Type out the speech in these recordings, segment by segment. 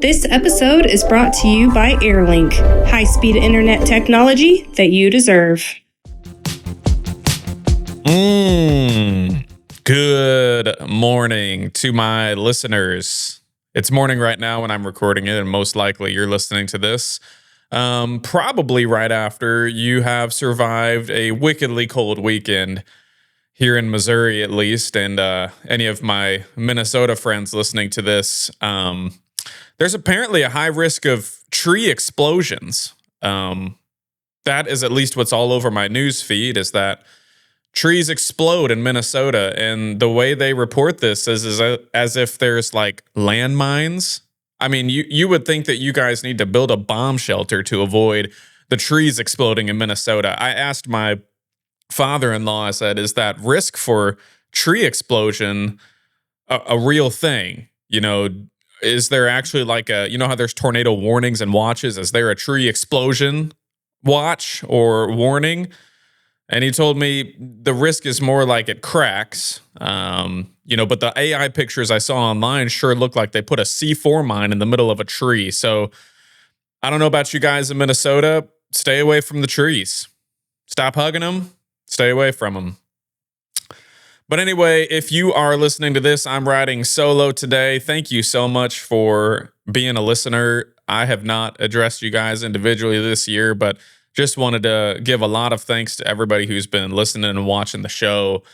This episode is brought to you by Airlink, high-speed internet technology that you deserve. Good morning to my listeners. It's morning right now when I'm recording it, and most likely you're listening to this probably right after you have survived a wickedly cold weekend here in Missouri, at least. And any of my Minnesota friends listening to this, there's apparently a high risk of tree explosions. That is at least what's all over my news feed, is that trees explode in Minnesota. And the way they report this is as if there's like landmines. I mean, you would think that you guys need to build a bomb shelter to avoid the trees exploding in Minnesota. I asked my father-in-law, I said, is that risk for tree explosion a real thing? You know, is there actually like you know how there's tornado warnings and watches? Is there a tree explosion watch or warning? And he told me the risk is more like it cracks, but the AI pictures I saw online sure looked like they put a C4 mine in the middle of a tree. So I don't know about you guys in Minnesota. Stay away from the trees. Stop hugging them. Stay away from them. But anyway, if you are listening to this, I'm riding solo today. Thank you so much for being a listener. I have not addressed you guys individually this year, but just wanted to give a lot of thanks to everybody who's been listening and watching the show.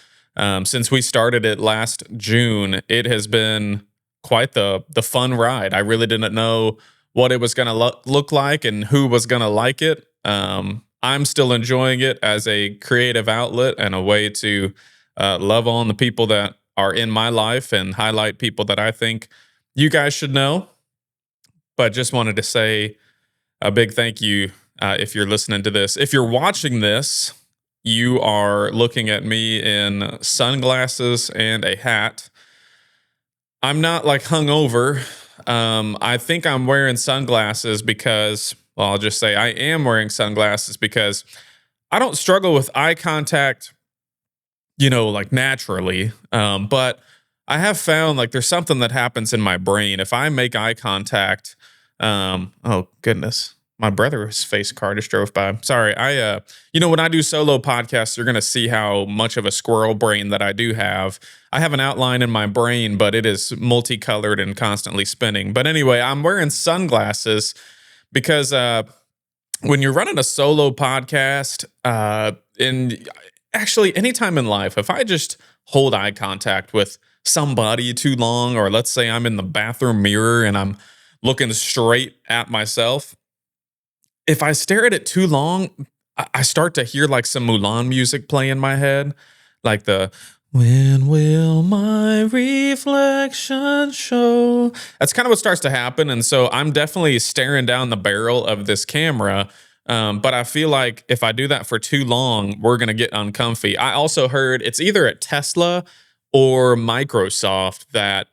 Since we started it last June, it has been quite the fun ride. I really didn't know what it was going to look like and who was going to like it. I'm still enjoying it as a creative outlet and a way to love on the people that are in my life and highlight people that I think you guys should know. But just wanted to say a big thank you. If you're listening to this. If you're watching this, you are looking at me in sunglasses and a hat. I'm not like hungover. I think I'm wearing sunglasses because, well, I'll just say I am wearing sunglasses because I don't struggle with eye contact, like naturally. But I have found like there's something that happens in my brain. If I make eye contact, oh goodness. My brother's face car just drove by. Sorry, when I do solo podcasts, you're going to see how much of a squirrel brain that I do have. I have an outline in my brain, but it is multicolored and constantly spinning. But anyway, I'm wearing sunglasses because when you're running a solo podcast, and actually anytime in life, if I just hold eye contact with somebody too long, or let's say I'm in the bathroom mirror and I'm looking straight at myself, if I stare at it too long, I start to hear like some Mulan music play in my head, like the "When will my reflection show?" That's kind of what starts to happen, and so I'm definitely staring down the barrel of this camera. But I feel like if I do that for too long, we're gonna get uncomfy. I also heard it's either at Tesla or Microsoft that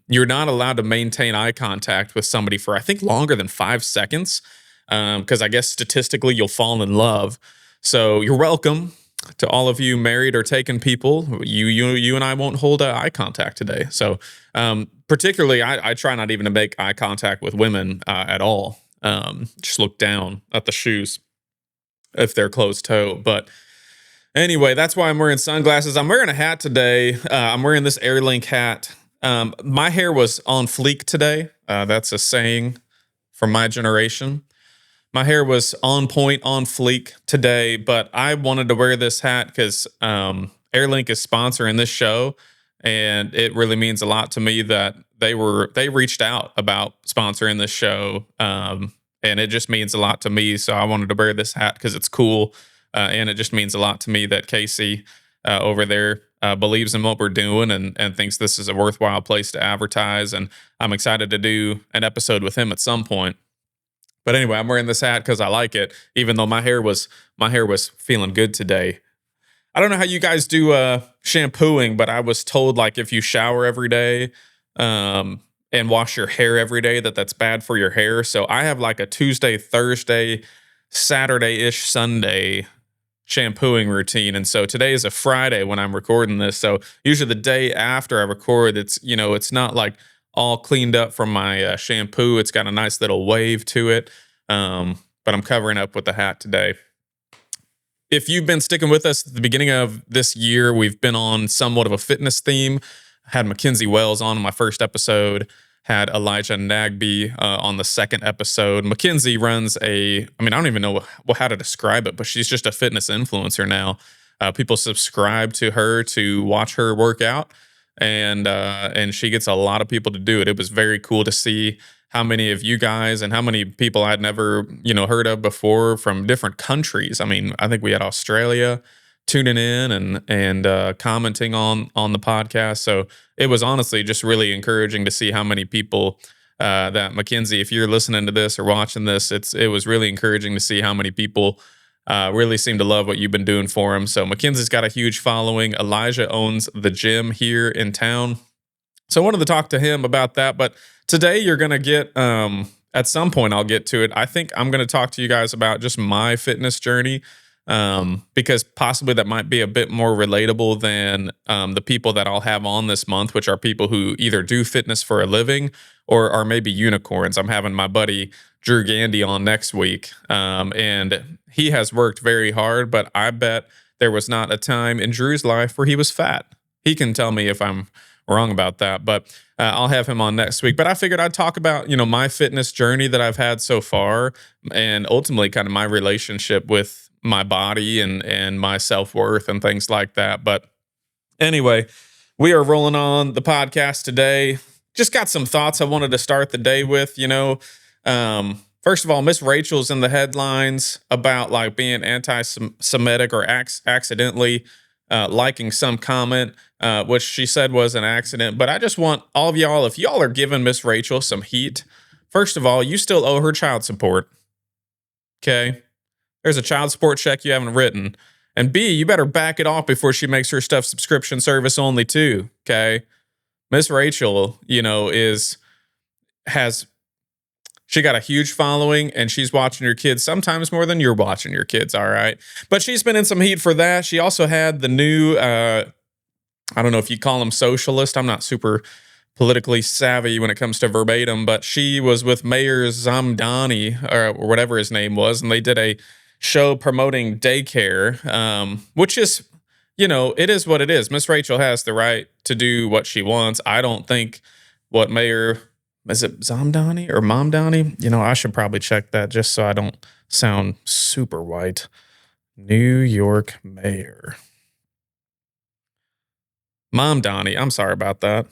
you're not allowed to maintain eye contact with somebody for I think longer than 5 seconds. Because I guess statistically you'll fall in love. So you're welcome to all of you married or taken people. You and I won't hold eye contact today. So particularly, I try not even to make eye contact with women at all. Just look down at the shoes if they're closed toe. But anyway, that's why I'm wearing sunglasses. I'm wearing a hat today. I'm wearing this Airlink hat. My hair was on fleek today. That's a saying from my generation. My hair was on point, on fleek today, but I wanted to wear this hat because Airlink is sponsoring this show, and it really means a lot to me that they reached out about sponsoring this show, and it just means a lot to me. So I wanted to wear this hat because it's cool, and it just means a lot to me that Casey over there believes in what we're doing and thinks this is a worthwhile place to advertise, and I'm excited to do an episode with him at some point. But anyway, I'm wearing this hat because I like it, even though my hair was feeling good today. I don't know how you guys do shampooing, but I was told like if you shower every day and wash your hair every day, that's bad for your hair. So I have like a Tuesday, Thursday, Saturday-ish, Sunday shampooing routine. And so today is a Friday when I'm recording this. So usually the day after I record, it's not like all cleaned up from my shampoo. It's got a nice little wave to it, but I'm covering up with the hat today. If you've been sticking with us at the beginning of this year, we've been on somewhat of a fitness theme. I had Mackenzie Wells on my first episode, had Elijah Nagby on the second episode. Mackenzie runs I don't even know how to describe it, but she's just a fitness influencer now. People subscribe to her to watch her work out, and she gets a lot of people to do it. It was very cool to see how many of you guys and how many people I'd never, heard of before from different countries. I mean, I think we had Australia tuning in and commenting on the podcast. So it was honestly just really encouraging to see how many people that Mackenzie, if you're listening to this or watching this, it was really encouraging to see how many people really seem to love what you've been doing for him. So Mackenzie's got a huge following. Elijah owns the gym here in town. So I wanted to talk to him about that. But today you're going to get, at some point I'll get to it. I think I'm going to talk to you guys about just my fitness journey, because possibly that might be a bit more relatable than the people that I'll have on this month, which are people who either do fitness for a living or are maybe unicorns. I'm having my buddy Drew Gandy on next week, and he has worked very hard, but I bet there was not a time in Drew's life where he was fat. He can tell me if I'm wrong about that, but I'll have him on next week. But I figured I'd talk about, my fitness journey that I've had so far, and ultimately kind of my relationship with my body and my self-worth and things like that. But anyway, we are rolling on the podcast today. Just got some thoughts I wanted to start the day with. First of all, Miss Rachel's in the headlines about like being anti-Semitic or accidentally liking some comment, which she said was an accident. But I just want all of y'all, if y'all are giving Miss Rachel some heat, first of all, you still owe her child support. Okay? There's a child support check you haven't written. And B, you better back it off before she makes her stuff subscription service only too. Okay? Miss Rachel, she got a huge following, and she's watching your kids sometimes more than you're watching your kids, all right? But she's been in some heat for that. She also had the new, I don't know if you call them socialist. I'm not super politically savvy when it comes to verbatim, but she was with Mayor Zamdani, or whatever his name was, and they did a show promoting daycare, which is, it is what it is. Miss Rachel has the right to do what she wants. I don't think what Mayor... Is it Zamdani or Momdani? I should probably check that just so I don't sound super white. New York Mayor. Momdani. I'm sorry about that.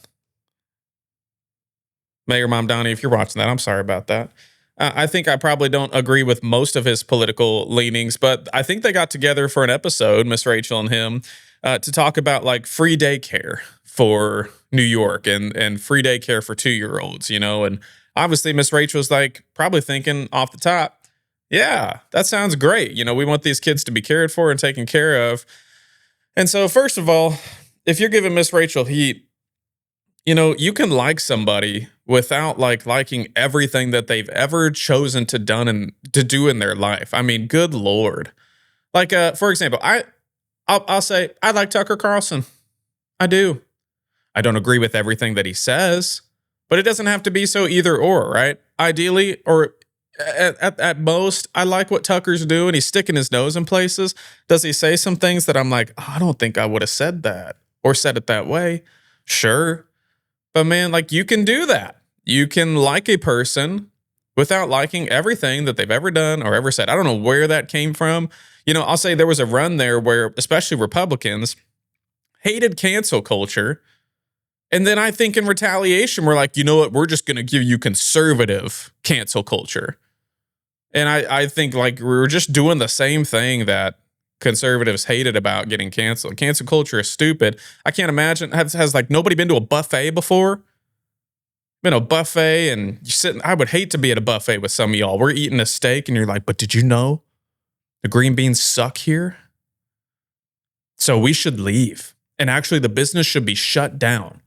Mayor Momdani, if you're watching that, I'm sorry about that. I think I probably don't agree with most of his political leanings, but I think they got together for an episode, Miss Rachel and him, to talk about like free daycare for New York and free daycare for 2-year-olds, and obviously Miss Rachel's like probably thinking off the top, yeah, that sounds great. We want these kids to be cared for and taken care of. And so first of all, if you're giving Miss Rachel heat, you can like somebody without like liking everything that they've ever chosen to do in their life. I mean, good Lord. Like, for example, I'll say I like Tucker Carlson. I do. I don't agree with everything that he says, but it doesn't have to be so either or, right? Ideally, or at most, I like what Tucker's doing. He's sticking his nose in places. Does he say some things that I'm like, I don't think I would have said that or said it that way? Sure. But man, like you can do that. You can like a person without liking everything that they've ever done or ever said. I don't know where that came from. I'll say there was a run there where especially Republicans hated cancel culture. And then I think in retaliation, we're like, you know what? We're just going to give you conservative cancel culture. And I think like we're just doing the same thing that conservatives hated about getting canceled. Cancel culture is stupid. I can't imagine. Has like nobody been to a buffet before? Been a buffet and you're sitting. I would hate to be at a buffet with some of y'all. We're eating a steak and you're like, but did you know the green beans suck here? So we should leave. And actually the business should be shut down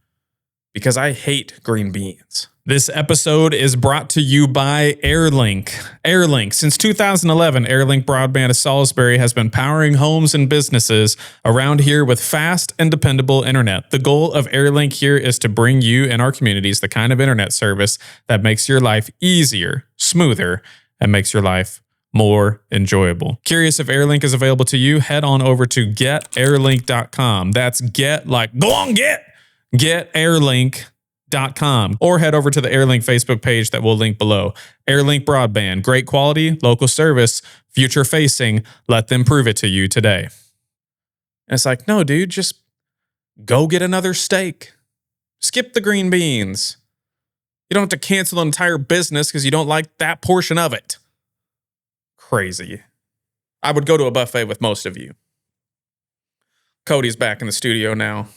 because I hate green beans. This episode is brought to you by Airlink. Airlink. Since 2011, Airlink Broadband of Salisbury has been powering homes and businesses around here with fast and dependable internet. The goal of Airlink here is to bring you and our communities the kind of internet service that makes your life easier, smoother, and makes your life more enjoyable. Curious if Airlink is available to you? Head on over to getairlink.com. That's get like, go on, getairlink.com. Or head over to the Airlink Facebook page that we'll link below. Airlink Broadband, great quality, local service, future facing. Let them prove it to you today. And it's like, no, dude, just go get another steak. Skip the green beans. You don't have to cancel an entire business because you don't like that portion of it. Crazy. I would go to a buffet with most of you. Cody's back in the studio now.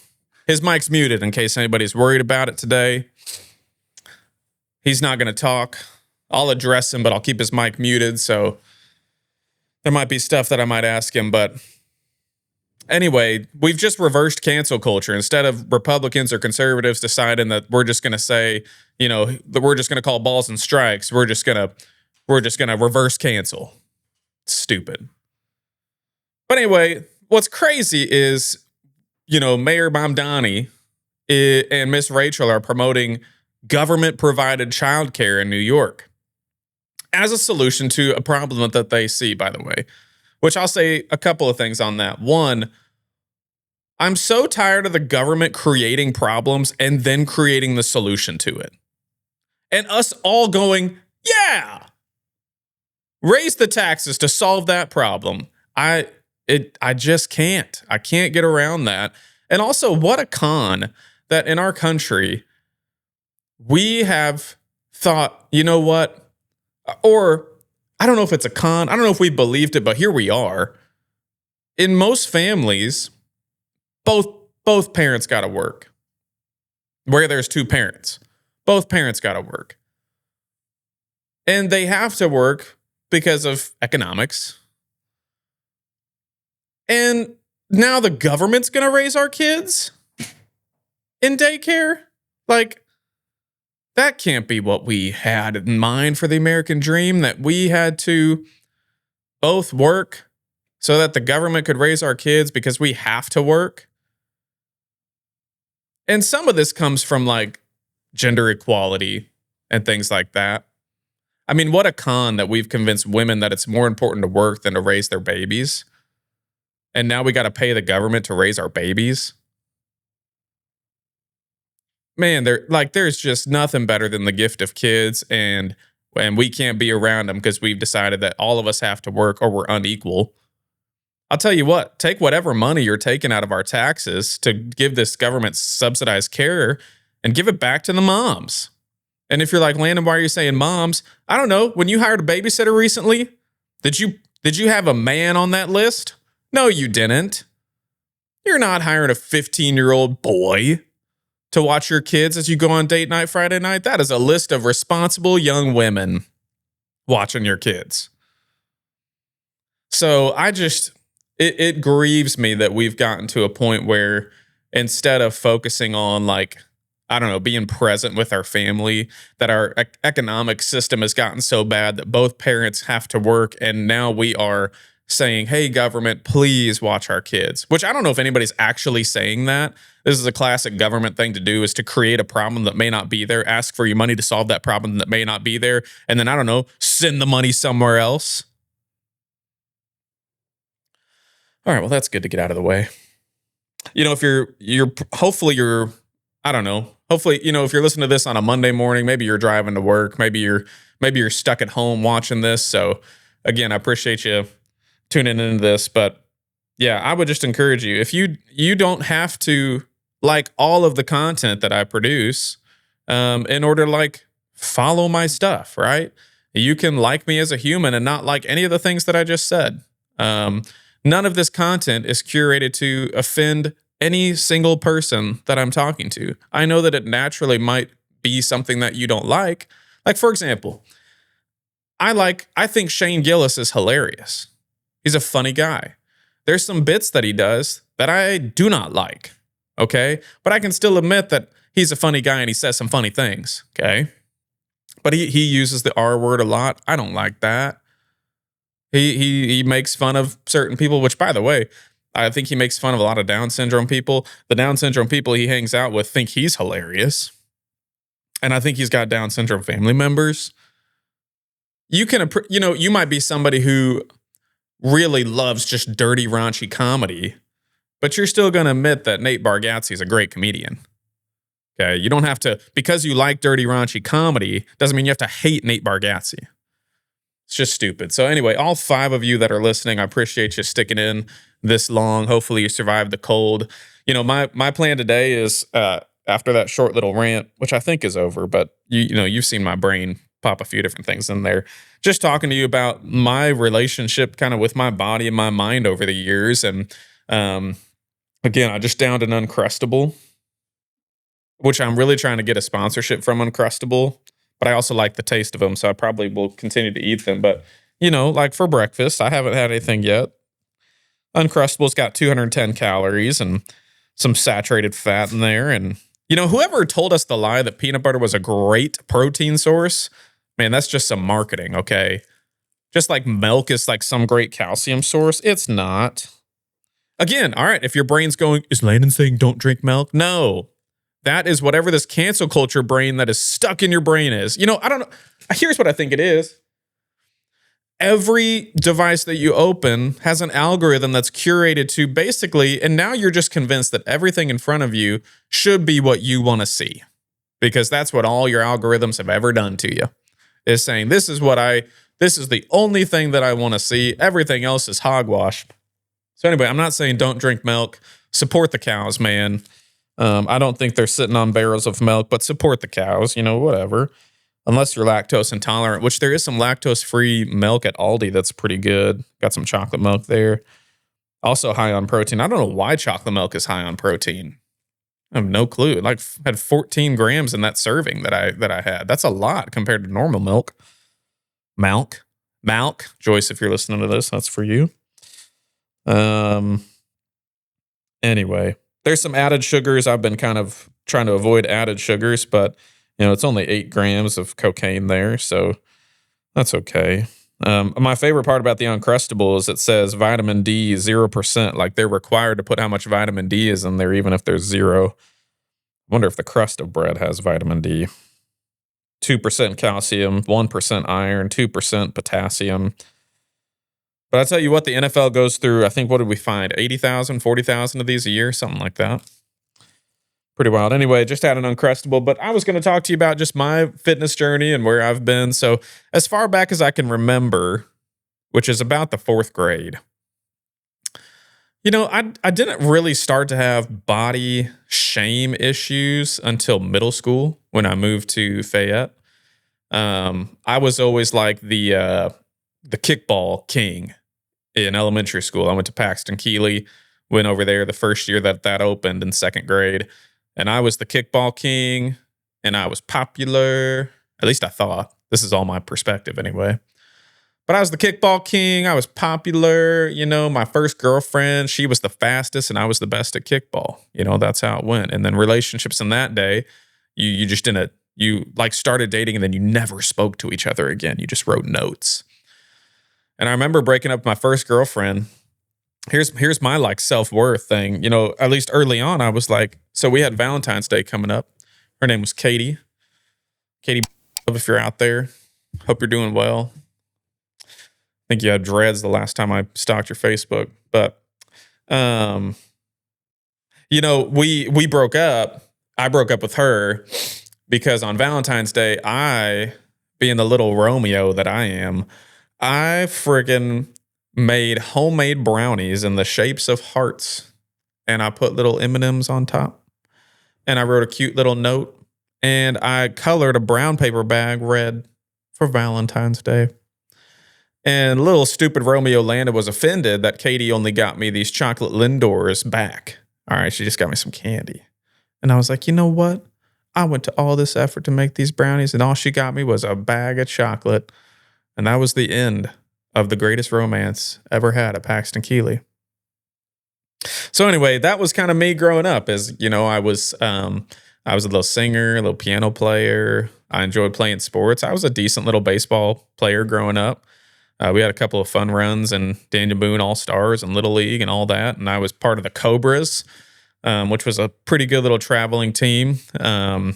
His mic's muted in case anybody's worried about it today. He's not going to talk. I'll address him, but I'll keep his mic muted, so there might be stuff that I might ask him. But anyway, we've just reversed cancel culture. Instead of Republicans or conservatives deciding that we're just going to say, that we're just going to call balls and strikes, we're just going to reverse cancel. Stupid. But anyway, what's crazy is, Mayor Mamdani and Miss Rachel are promoting government-provided childcare in New York as a solution to a problem that they see, by the way, which I'll say a couple of things on that. One, I'm so tired of the government creating problems and then creating the solution to it. And us all going, yeah, raise the taxes to solve that problem. I just can't. I can't get around that. And also, what a con that in our country, we have thought, you know what? Or I don't know if it's a con. I don't know if we believed it, but here we are. In most families, both parents got to work. Where there's two parents, both parents got to work. And they have to work because of economics. And now the government's going to raise our kids in daycare? Like, that can't be what we had in mind for the American dream, that we had to both work so that the government could raise our kids because we have to work. And some of this comes from like gender equality and things like that. I mean, what a con that we've convinced women that it's more important to work than to raise their babies. And now we got to pay the government to raise our babies. Man, there's just nothing better than the gift of kids, and we can't be around them because we've decided that all of us have to work or we're unequal. I'll tell you what, take whatever money you're taking out of our taxes to give this government subsidized care and give it back to the moms. And if you're like, Landon, why are you saying moms? I don't know. When you hired a babysitter recently, did you have a man on that list? No, you didn't. You're not hiring a 15-year-old boy to watch your kids as you go on date night Friday night. That is a list of responsible young women watching your kids. So it grieves me that we've gotten to a point where instead of focusing on being present with our family, that our economic system has gotten so bad that both parents have to work, and now we are saying, hey, government, please watch our kids. Which I don't know if anybody's actually saying that. This is a classic government thing to do, is to create a problem that may not be there, ask for your money to solve that problem that may not be there, and then, send the money somewhere else. All right, well, that's good to get out of the way. If hopefully, if you're listening to this on a Monday morning, maybe you're driving to work, maybe you're stuck at home watching this. So again, I appreciate you tuning into this, but yeah, I would just encourage you, if you don't have to like all of the content that I produce in order to follow my stuff, right? You can like me as a human and not like any of the things that I just said. None of this content is curated to offend any single person that I'm talking to. I know that it naturally might be something that you don't like. Like, for example, I think Shane Gillis is hilarious. He's a funny guy. There's some bits that he does that I do not like, okay? But I can still admit that he's a funny guy and he says some funny things. Okay. But he uses the R word a lot. I don't like that. He makes fun of certain people, which, by the way, I think he makes fun of a lot of Down syndrome people. The Down syndrome people he hangs out with think he's hilarious. And I think he's got Down syndrome family members. You might be somebody who really loves just dirty, raunchy comedy, but you're still going to admit that Nate Bargatze is a great comedian. Okay, you don't have to, because you like dirty, raunchy comedy, doesn't mean you have to hate Nate Bargatze. It's just stupid. So anyway, all 5 of you that are listening, I appreciate you sticking in this long. Hopefully you survived the cold. My plan today is after that short little rant, which I think is over, but you've seen my brain pop a few different things in there. Just talking to you about my relationship kind of with my body and my mind over the years. And again, I just downed an Uncrustable, which I'm really trying to get a sponsorship from Uncrustable. But I also like the taste of them, so I probably will continue to eat them. But, like for breakfast, I haven't had anything yet. Uncrustable's got 210 calories and some saturated fat in there. And, whoever told us the lie that peanut butter was a great protein source, man, that's just some marketing, okay? Just like milk is like some great calcium source. It's not. Again, all right, if your brain's going, is Landon saying don't drink milk? No. That is whatever this cancel culture brain that is stuck in your brain is. I don't know. Here's what I think it is. Every device that you open has an algorithm that's curated to basically, and now you're just convinced that everything in front of you should be what you want to see. Because that's what all your algorithms have ever done to you. Is saying, this is the only thing that I want to see. Everything else is hogwash. So anyway, I'm not saying don't drink milk. Support the cows, man. I don't think they're sitting on barrels of milk, but support the cows, whatever. Unless you're lactose intolerant, which there is some lactose-free milk at Aldi that's pretty good. Got some chocolate milk there. Also high on protein. I don't know why chocolate milk is high on protein. I have no clue. Like, had 14 grams in that serving that I had. That's a lot compared to normal milk. Malk. Joyce, if you're listening to this, that's for you. Anyway. There's some added sugars. I've been kind of trying to avoid added sugars, but it's only 8 grams of cocaine there, so that's okay. My favorite part about the Uncrustable is it says vitamin D 0%. Like they're required to put how much vitamin D is in there, even if there's 0. I wonder if the crust of bread has vitamin D. 2% calcium, 1% iron, 2% potassium. But I tell you what, the NFL goes through, I think, what did we find? 80,000, 40,000 of these a year, something like that. Pretty wild. Anyway, just had an Uncrustable, but I was going to talk to you about just my fitness journey and where I've been. So as far back as I can remember, which is about the 4th grade, I didn't really start to have body shame issues until middle school when I moved to Fayette. I was always like the kickball king in elementary school. I went to Paxton Keeley, went over there the first year that opened in 2nd grade. And I was the kickball king and I was popular. At least I thought. This is all my perspective anyway. But I was the kickball king. I was popular. My first girlfriend, she was the fastest and I was the best at kickball. That's how it went. And then relationships in that day, you just didn't, you like started dating and then you never spoke to each other again. You just wrote notes. And I remember breaking up with my first girlfriend. Here's my like self-worth thing. At least early on, I was like, so we had Valentine's Day coming up. Her name was Katie. Katie, if you're out there, hope you're doing well. I think you had dreads the last time I stalked your Facebook. But, we broke up. I broke up with her because on Valentine's Day, I, being the little Romeo that I am, I friggin' made homemade brownies in the shapes of hearts. And I put little M&Ms on top. And I wrote a cute little note. And I colored a brown paper bag red for Valentine's Day. And little stupid Romeo Landon was offended that Katie only got me these chocolate Lindors back. All right, she just got me some candy. And I was like, you know what? I went to all this effort to make these brownies, and all she got me was a bag of chocolate. And that was the end of the greatest romance ever had at Paxton Keeley. So anyway, that was kind of me growing up. As I was I was a little singer, a little piano player. I enjoyed playing sports. I was a decent little baseball player growing up. We had a couple of fun runs and Daniel Boone All Stars and Little League and all that. And I was part of the Cobras, which was a pretty good little traveling team. So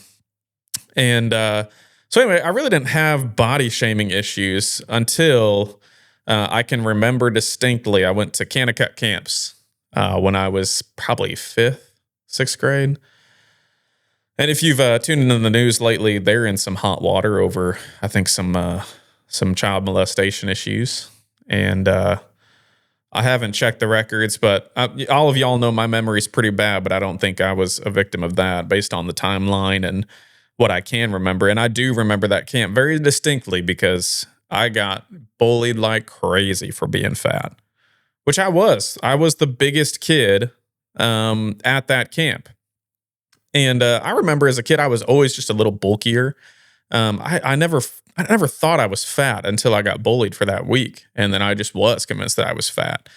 anyway, I really didn't have body shaming issues until I can remember distinctly. I went to Kanakuk camps when I was probably fifth, sixth grade. And if you've tuned into the news lately, they're in some hot water over, I think, some child molestation issues. And I haven't checked the records, but all of y'all know my memory's pretty bad, but I don't think I was a victim of that based on the timeline and what I can remember. And I do remember that camp very distinctly because I got bullied like crazy for being fat, which I was. I was the biggest kid at that camp. And I remember as a kid, I was always just a little bulkier. I never thought I was fat until I got bullied for that week. And then I just was convinced that I was fat.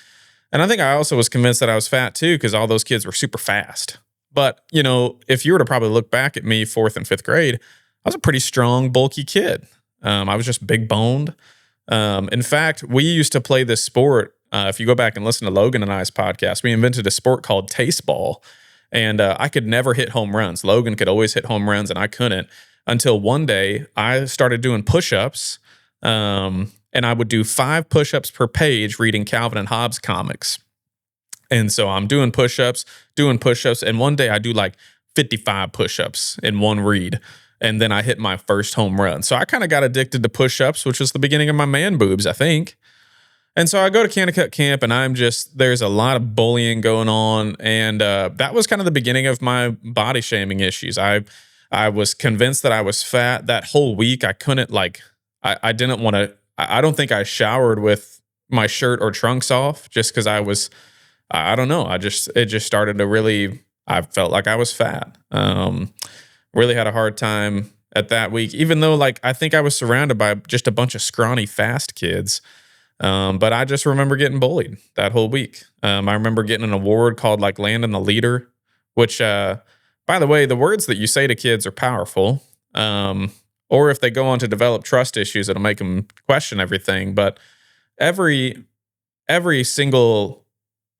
And I think I also was convinced that I was fat too, because all those kids were super fast. But, you know, if you were to probably look back at me fourth and fifth grade, I was a pretty strong, bulky kid. I was just big boned. In fact, we used to play this sport. If you go back and listen to Logan and I's podcast, we invented a sport called taste ball. And I could never hit home runs. Logan could always hit home runs, and I couldn't until one day I started doing push-ups. And I would do 5 push-ups per page reading Calvin and Hobbes comics. And so I'm doing push-ups. And one day I do like 55 push-ups in one read. And then I hit my first home run. So I kind of got addicted to push-ups, which was the beginning of my man boobs, I think. And so I go to Kanakuk camp, and there's a lot of bullying going on. And that was kind of the beginning of my body shaming issues. I was convinced that I was fat. That whole week, I couldn't I didn't want to, I don't think I showered with my shirt or trunks off just because I don't know. It just started to really, I felt like I was fat. Really had a hard time at that week, even though I think I was surrounded by just a bunch of scrawny, fast kids. But I just remember getting bullied that whole week. I remember getting an award called Landon the Leader, which, by the way, the words that you say to kids are powerful. Or if they go on to develop trust issues, it'll make them question everything. But every single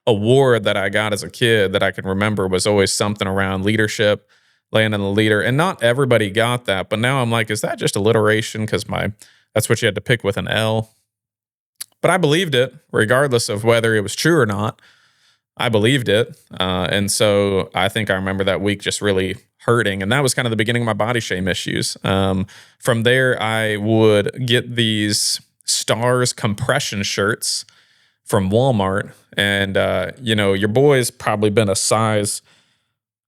award that I got as a kid that I can remember was always something around leadership, Landon the Leader. And not everybody got that. But now I'm like, is that just alliteration? Because that's what you had to pick with an L. But I believed it, regardless of whether it was true or not. I believed it. And so I think I remember that week just really hurting. And that was kind of the beginning of my body shame issues. From there, I would get these Stars compression shirts from Walmart. And, your boy's probably been a size,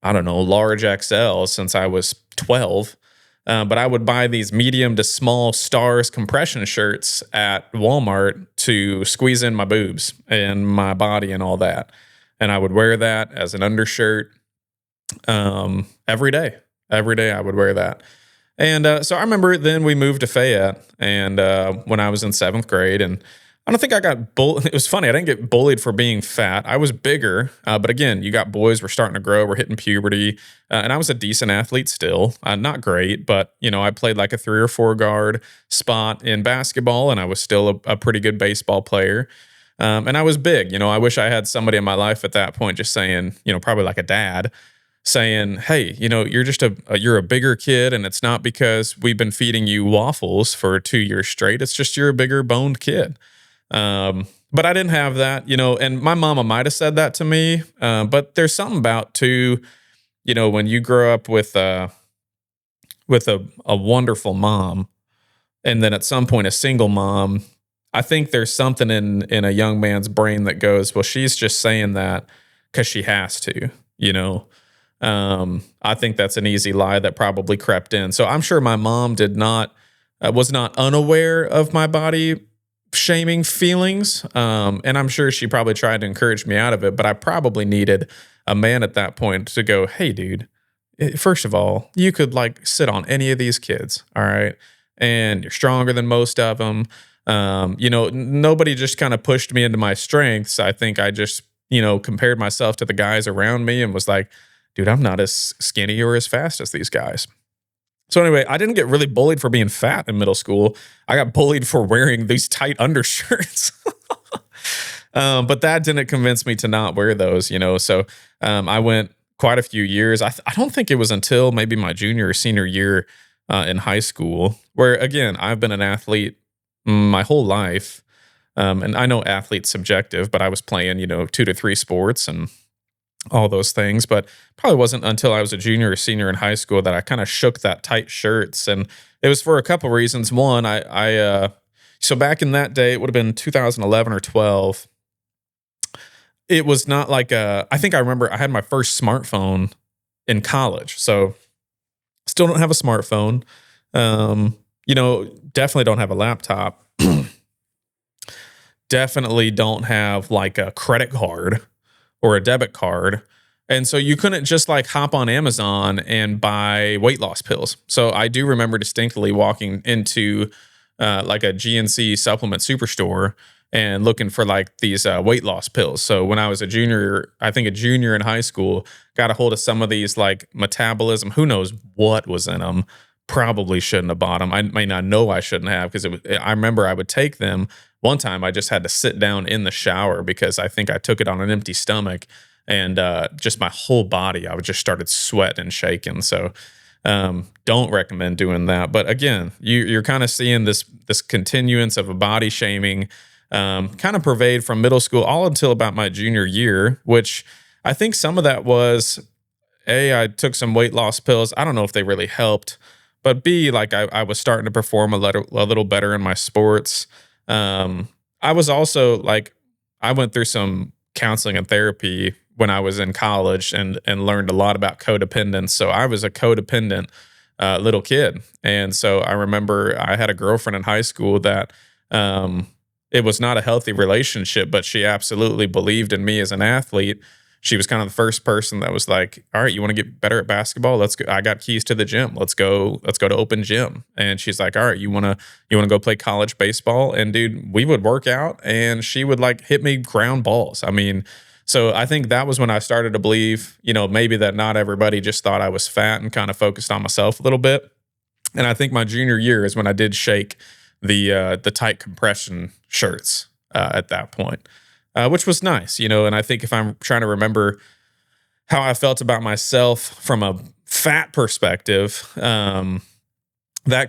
I don't know, large XL since I was 12. But I would buy these medium to small Stars compression shirts at Walmart to squeeze in my boobs and my body and all that. And I would wear that as an undershirt every day. Every day I would wear that. And so I remember then we moved to Fayette and when I was in 7th grade. And I don't think I got bullied. It was funny. I didn't get bullied for being fat. I was bigger. But again, you got boys were starting to grow. We're hitting puberty. And I was a decent athlete still. Not great, but, I played like a 3 or 4 guard spot in basketball. And I was still a pretty good baseball player. And I was big. I wish I had somebody in my life at that point just saying, probably like a dad saying, hey, you're a bigger kid. And it's not because we've been feeding you waffles for 2 years straight. It's just you're a bigger boned kid. But I didn't have that, and my mama might have said that to me. But there's something about too, when you grow up with a wonderful mom and then at some point a single mom, I think there's something in a young man's brain that goes, well, she's just saying that because she has to, I think that's an easy lie that probably crept in. So I'm sure my mom was not unaware of my body shaming feelings. And I'm sure she probably tried to encourage me out of it, but I probably needed a man at that point to go, hey, dude, first of all, you could sit on any of these kids. All right. And you're stronger than most of them. Nobody just kind of pushed me into my strengths. I think I just, compared myself to the guys around me and was like, dude, I'm not as skinny or as fast as these guys. So anyway, I didn't get really bullied for being fat in middle school. I got bullied for wearing these tight undershirts. But that didn't convince me to not wear those, So I went quite a few years. I don't think it was until maybe my junior or senior year in high school, where again, I've been an athlete my whole life. And I know athlete's subjective, but I was playing, 2 to 3 sports and all those things. But probably wasn't until I was a junior or senior in high school that I kind of shook that tight shirts. And it was for a couple reasons. One, so back in that day, it would have been 2011 or 12. It was not like I think I remember I had my first smartphone in college. So still don't have a smartphone. Definitely don't have a laptop. Definitely don't have like a credit card or a debit card. And so you couldn't just like hop on Amazon and buy weight loss pills. So I do remember distinctly walking into like a GNC supplement superstore and looking for like these weight loss pills. So when I was a junior in high school, got a hold of some of these like metabolism, who knows what was in them. Probably shouldn't have bought them. I mean, I know I shouldn't have, because I remember I would take them. One time I just had to sit down in the shower because I think I took it on an empty stomach, and just my whole body, I just started sweating and shaking. So don't recommend doing that. But again, you're kind of seeing this continuance of a body shaming kind of pervade from middle school all until about my junior year, which I think some of that was, I took some weight loss pills. I don't know if they really helped. But B, like I was starting to perform a little better in my sports. I was also like, I went through some counseling and therapy when I was in college and learned a lot about codependence. So I was a codependent little kid. And so I remember I had a girlfriend in high school that it was not a healthy relationship, but she absolutely believed in me as an athlete. She was kind of the first person that was like, all right, you want to get better at basketball? Let's go. I got keys to the gym. Let's go to open gym. And she's like, all right, you want to go play college baseball? And dude, we would work out and she would like hit me ground balls. I mean, so I think that was when I started to believe, maybe that not everybody just thought I was fat and kind of focused on myself a little bit. And I think my junior year is when I did shake the tight compression shirts at that point. Which was nice, and I think if I'm trying to remember how I felt about myself from a fat perspective, that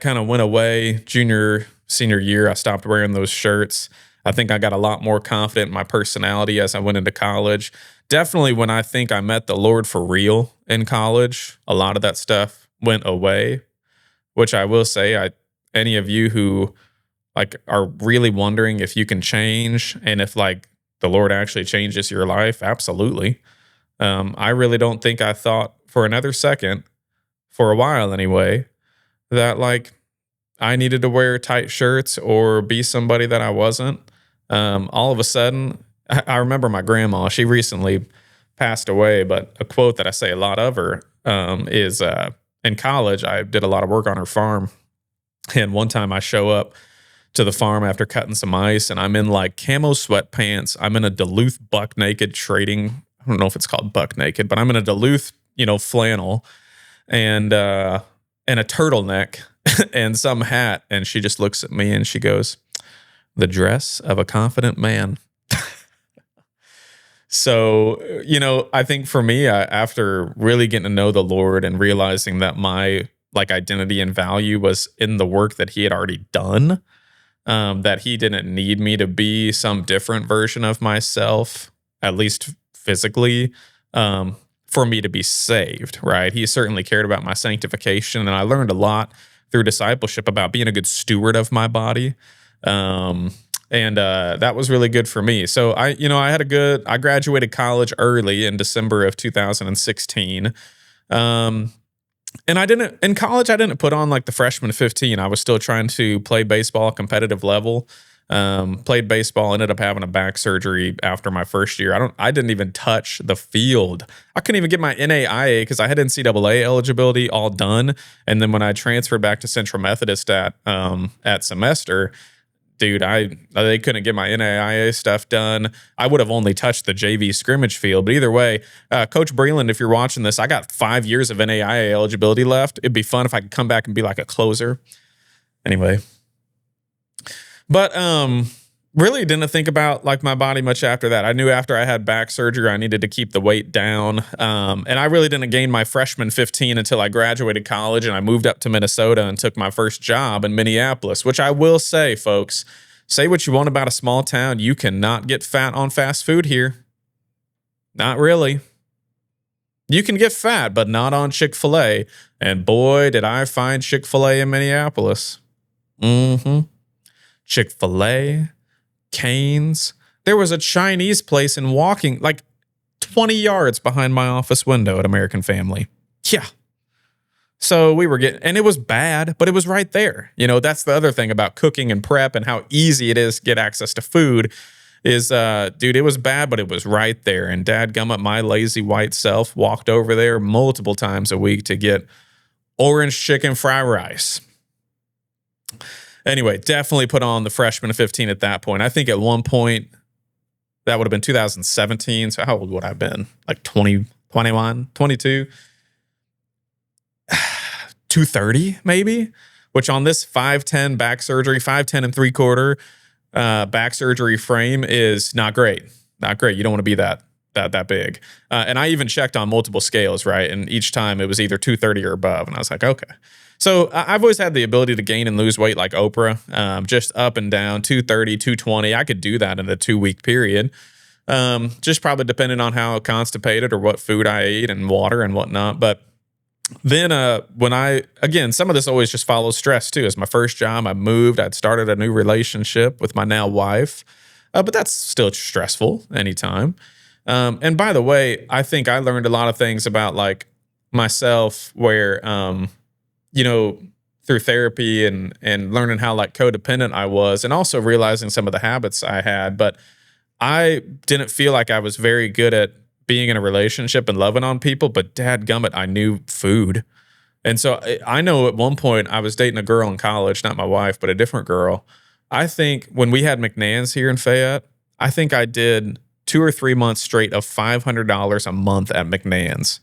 kind of went away junior, senior year. I stopped wearing those shirts. I think I got a lot more confident in my personality as I went into college. Definitely when I think I met the Lord for real in college, a lot of that stuff went away, which I will say, any of you who like are really wondering if you can change and if like the Lord actually changes your life, absolutely. I really don't think I thought for another second, for a while anyway, that like I needed to wear tight shirts or be somebody that I wasn't. All of a sudden, I remember my grandma, she recently passed away, but a quote that I say a lot of her is in college, I did a lot of work on her farm. And one time I show up to the farm after cutting some ice, and I'm in like camo sweatpants. I'm in a Duluth buck naked trading. I don't know if it's called buck naked, but I'm in a Duluth, flannel and a turtleneck and some hat. And she just looks at me and she goes, "The dress of a confident man." So, I think for me, after really getting to know the Lord and realizing that my like identity and value was in the work that he had already done, that he didn't need me to be some different version of myself, at least physically, for me to be saved, right? He certainly cared about my sanctification, and I learned a lot through discipleship about being a good steward of my body. And that was really good for me. So I graduated college early in December of 2016. And in college, I didn't put on like the freshman 15. I was still trying to play baseball competitive level. Played baseball, ended up having a back surgery after my first year. I didn't even touch the field. I couldn't even get my NAIA because I had NCAA eligibility all done. And then when I transferred back to Central Methodist at semester, dude, they couldn't get my NAIA stuff done. I would have only touched the JV scrimmage field. But either way, Coach Breland, if you're watching this, I got 5 years of NAIA eligibility left. It'd be fun if I could come back and be like a closer. Anyway. But really didn't think about like my body much after that. I knew after I had back surgery, I needed to keep the weight down. And I really didn't gain my freshman 15 until I graduated college and I moved up to Minnesota and took my first job in Minneapolis, which I will say, folks, say what you want about a small town. You cannot get fat on fast food here. Not really. You can get fat, but not on Chick-fil-A. And boy, did I find Chick-fil-A in Minneapolis. Chick-fil-A, Cane's. There was a Chinese place in walking like 20 yards behind my office window at American Family. Yeah. So we were getting, and it was bad, but it was right there. You know, that's the other thing about cooking and prep and how easy it is to get access to food is, dude, it was bad, but it was right there. And dadgummit, my lazy white self walked over there multiple times a week to get orange chicken fried rice. Anyway, definitely put on the freshman 15 at that point. I think at one point, that would have been 2017. So how old would I have been? Like 20, 21, 22? 230 maybe? Which on this 5'10 back surgery, 5'10 and 3/4 back surgery frame is not great. Not great. You don't want to be that big. And I even checked on multiple scales, right? And each time it was either 230 or above. And I was like, okay. So I've always had the ability to gain and lose weight like Oprah, just up and down, 230, 220. I could do that in a 2-week period. Just probably depending on how constipated or what food I ate and water and whatnot. But then again, some of this always just follows stress too. It's my first job. I moved. I'd started a new relationship with my now wife. But that's still stressful anytime. And by the way, I think I learned a lot of things about like myself where, you know, through therapy and learning how like codependent I was and also realizing some of the habits I had. But I didn't feel like I was very good at being in a relationship and loving on people, but dadgummit, I knew food. And so I know at one point I was dating a girl in college, not my wife, but a different girl. I think when we had McNann's here in Fayette, I think I did 2 or 3 months straight of $500 a month at McNann's.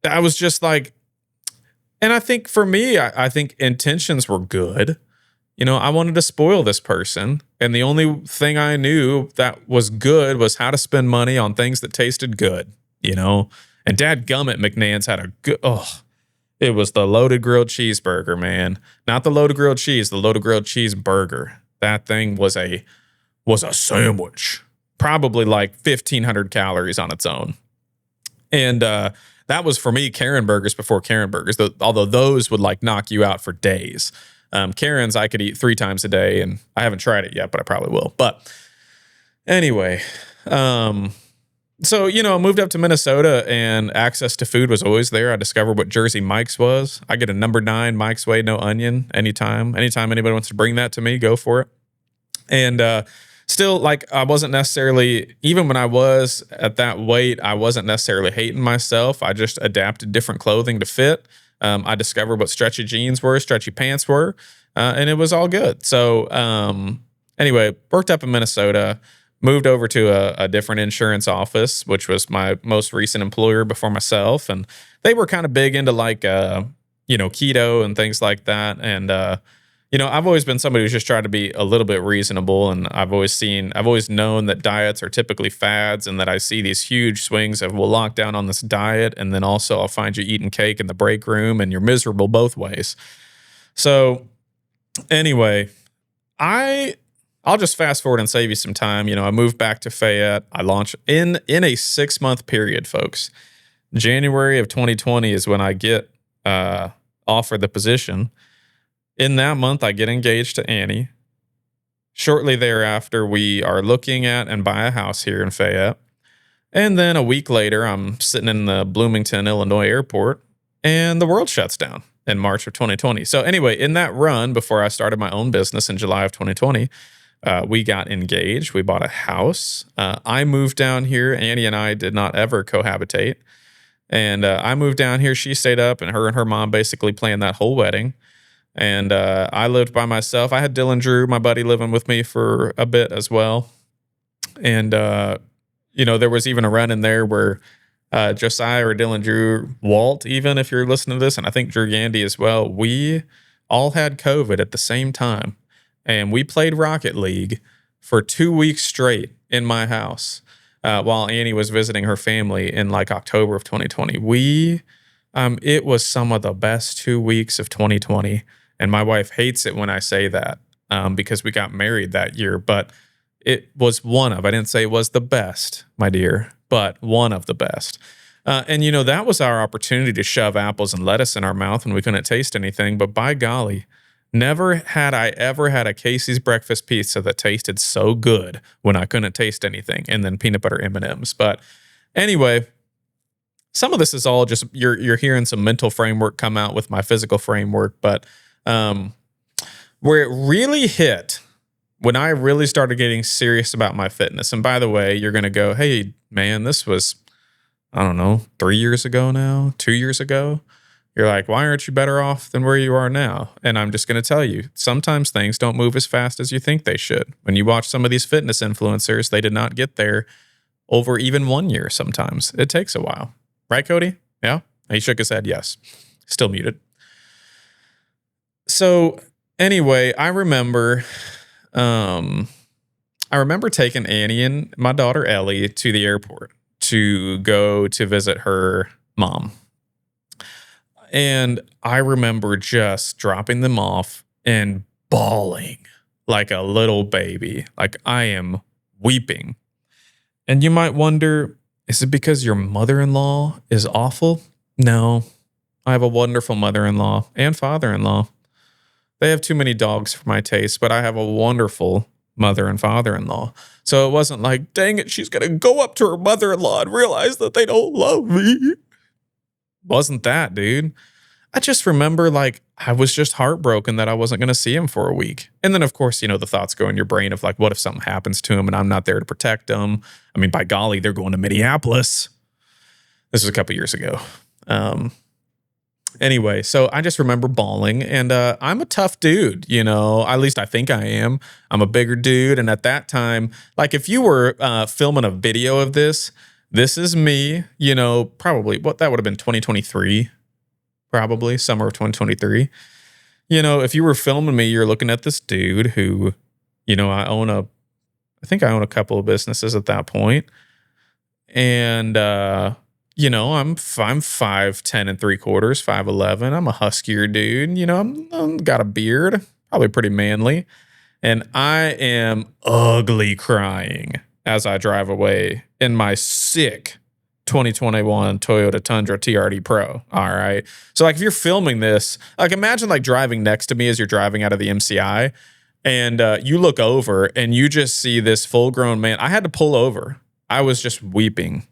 I was just like, and I think for me, I think intentions were good. You know, I wanted to spoil this person. And the only thing I knew that was good was how to spend money on things that tasted good, you know? And dadgummit, McNann's had a good, it was the loaded grilled cheeseburger, man. Not the loaded grilled cheese, the loaded grilled cheeseburger. That thing was a sandwich. Probably like 1,500 calories on its own. And, that was for me, Karen burgers before Karen burgers, although those would like knock you out for days. Karen's I could eat 3 times a day, and I haven't tried it yet, but I probably will. But anyway, so, you know, I moved up to Minnesota and access to food was always there. I discovered what Jersey Mike's was. I get a number 9 Mike's Way, no onion anytime. Anytime anybody wants to bring that to me, go for it. And, still, like, I wasn't necessarily, even when I was at that weight, I wasn't necessarily hating myself. I just adapted different clothing to fit. I discovered what stretchy jeans were, stretchy pants were, and it was all good. So anyway, worked up in Minnesota, moved over to a different insurance office, which was my most recent employer before myself. And they were kind of big into like, you know, keto and things like that. And, you know, I've always been somebody who's just tried to be a little bit reasonable. And I've always known that diets are typically fads and that I see these huge swings of we'll lock down on this diet. And then also I'll find you eating cake in the break room and you're miserable both ways. So anyway, I'll just fast forward and save you some time. You know, I moved back to Fayette. I launched in a 6-month period, folks. January of 2020 is when I get offered the position. In that month, I get engaged to Annie. Shortly thereafter, we are looking at and buy a house here in Fayette. And then a week later, I'm sitting in the Bloomington, Illinois airport, and the world shuts down in March of 2020. So anyway, in that run, before I started my own business in July of 2020, we got engaged. We bought a house. I moved down here. Annie and I did not ever cohabitate. And I moved down here. She stayed up, and her mom basically planned that whole wedding. And I lived by myself. I had Dylan Drew, my buddy, living with me for a bit as well. And, there was even a run in there where Josiah or Dylan Drew, Walt, even if you're listening to this, and I think Drew Gandy as well, we all had COVID at the same time. And we played Rocket League for 2 weeks straight in my house while Annie was visiting her family in like October of 2020. It was some of the best 2 weeks of 2020. And my wife hates it when I say that because we got married that year. But it was I didn't say it was the best, my dear, but one of the best. And that was our opportunity to shove apples and lettuce in our mouth when we couldn't taste anything. But by golly, never had I ever had a Casey's breakfast pizza that tasted so good when I couldn't taste anything, and then peanut butter M&Ms. But anyway, some of this is all just you're hearing some mental framework come out with my physical framework. But where it really hit, when I really started getting serious about my fitness, and by the way, you're going to go, hey, man, this was, I don't know, 3 years ago now, 2 years ago. You're like, why aren't you better off than where you are now? And I'm just going to tell you, sometimes things don't move as fast as you think they should. When you watch some of these fitness influencers, they did not get there over even 1 year sometimes. It takes a while. Right, Cody? Yeah? He shook his head, yes. Still muted. So anyway, I remember taking Annie and my daughter Ellie to the airport to go to visit her mom. And I remember just dropping them off and bawling like a little baby. Like I am weeping. And you might wonder, is it because your mother-in-law is awful? No, I have a wonderful mother-in-law and father-in-law. They have too many dogs for my taste, but I have a wonderful mother and father-in-law. So it wasn't like, dang it, she's going to go up to her mother-in-law and realize that they don't love me. Wasn't that, dude. I just remember like I was just heartbroken that I wasn't going to see him for a week. And then, of course, the thoughts go in your brain of like, what if something happens to him and I'm not there to protect him? I mean, by golly, they're going to Minneapolis. This was a couple years ago. Anyway, so I just remember bawling, and I'm a tough dude, at least I think I am. I'm a bigger dude. And at that time, like if you were filming a video of this is me, probably that would have been 2023, probably summer of 2023. If you were filming me, you're looking at this dude who, I think I own a couple of businesses at that point. And, I'm 5'10" and 3/4, 5'11". I'm a huskier dude. I'm got a beard, probably pretty manly. And I am ugly crying as I drive away in my sick 2021 Toyota Tundra TRD Pro. All right. So like if you're filming this, like imagine like driving next to me as you're driving out of the MCI and you look over and you just see this full grown man. I had to pull over. I was just weeping.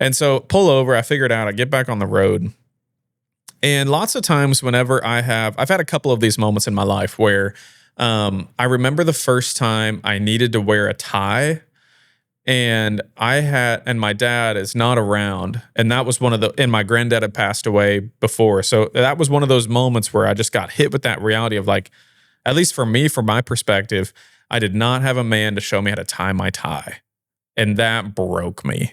And so pull over, I figured out, I get back on the road. And lots of times whenever I've had a couple of these moments in my life where I remember the first time I needed to wear a tie and my dad is not around. And that was and my granddad had passed away before. So that was one of those moments where I just got hit with that reality of like, at least for me, from my perspective, I did not have a man to show me how to tie my tie. And that broke me.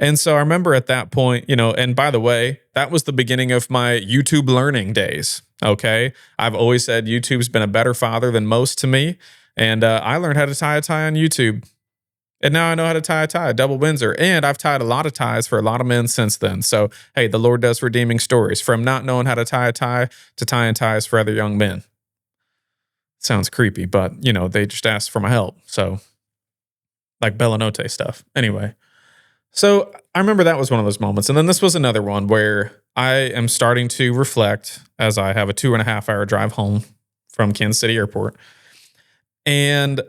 And so I remember at that point, and by the way, that was the beginning of my YouTube learning days. Okay. I've always said YouTube's been a better father than most to me. And I learned how to tie a tie on YouTube. And now I know how to tie a tie, a double Windsor. And I've tied a lot of ties for a lot of men since then. So, hey, the Lord does redeeming stories from not knowing how to tie a tie to tying ties for other young men. Sounds creepy, but, they just asked for my help. So, like Bellanote stuff. Anyway. So I remember that was one of those moments. And then this was another one where I am starting to reflect as I have a 2.5 hour drive home from Kansas City Airport. And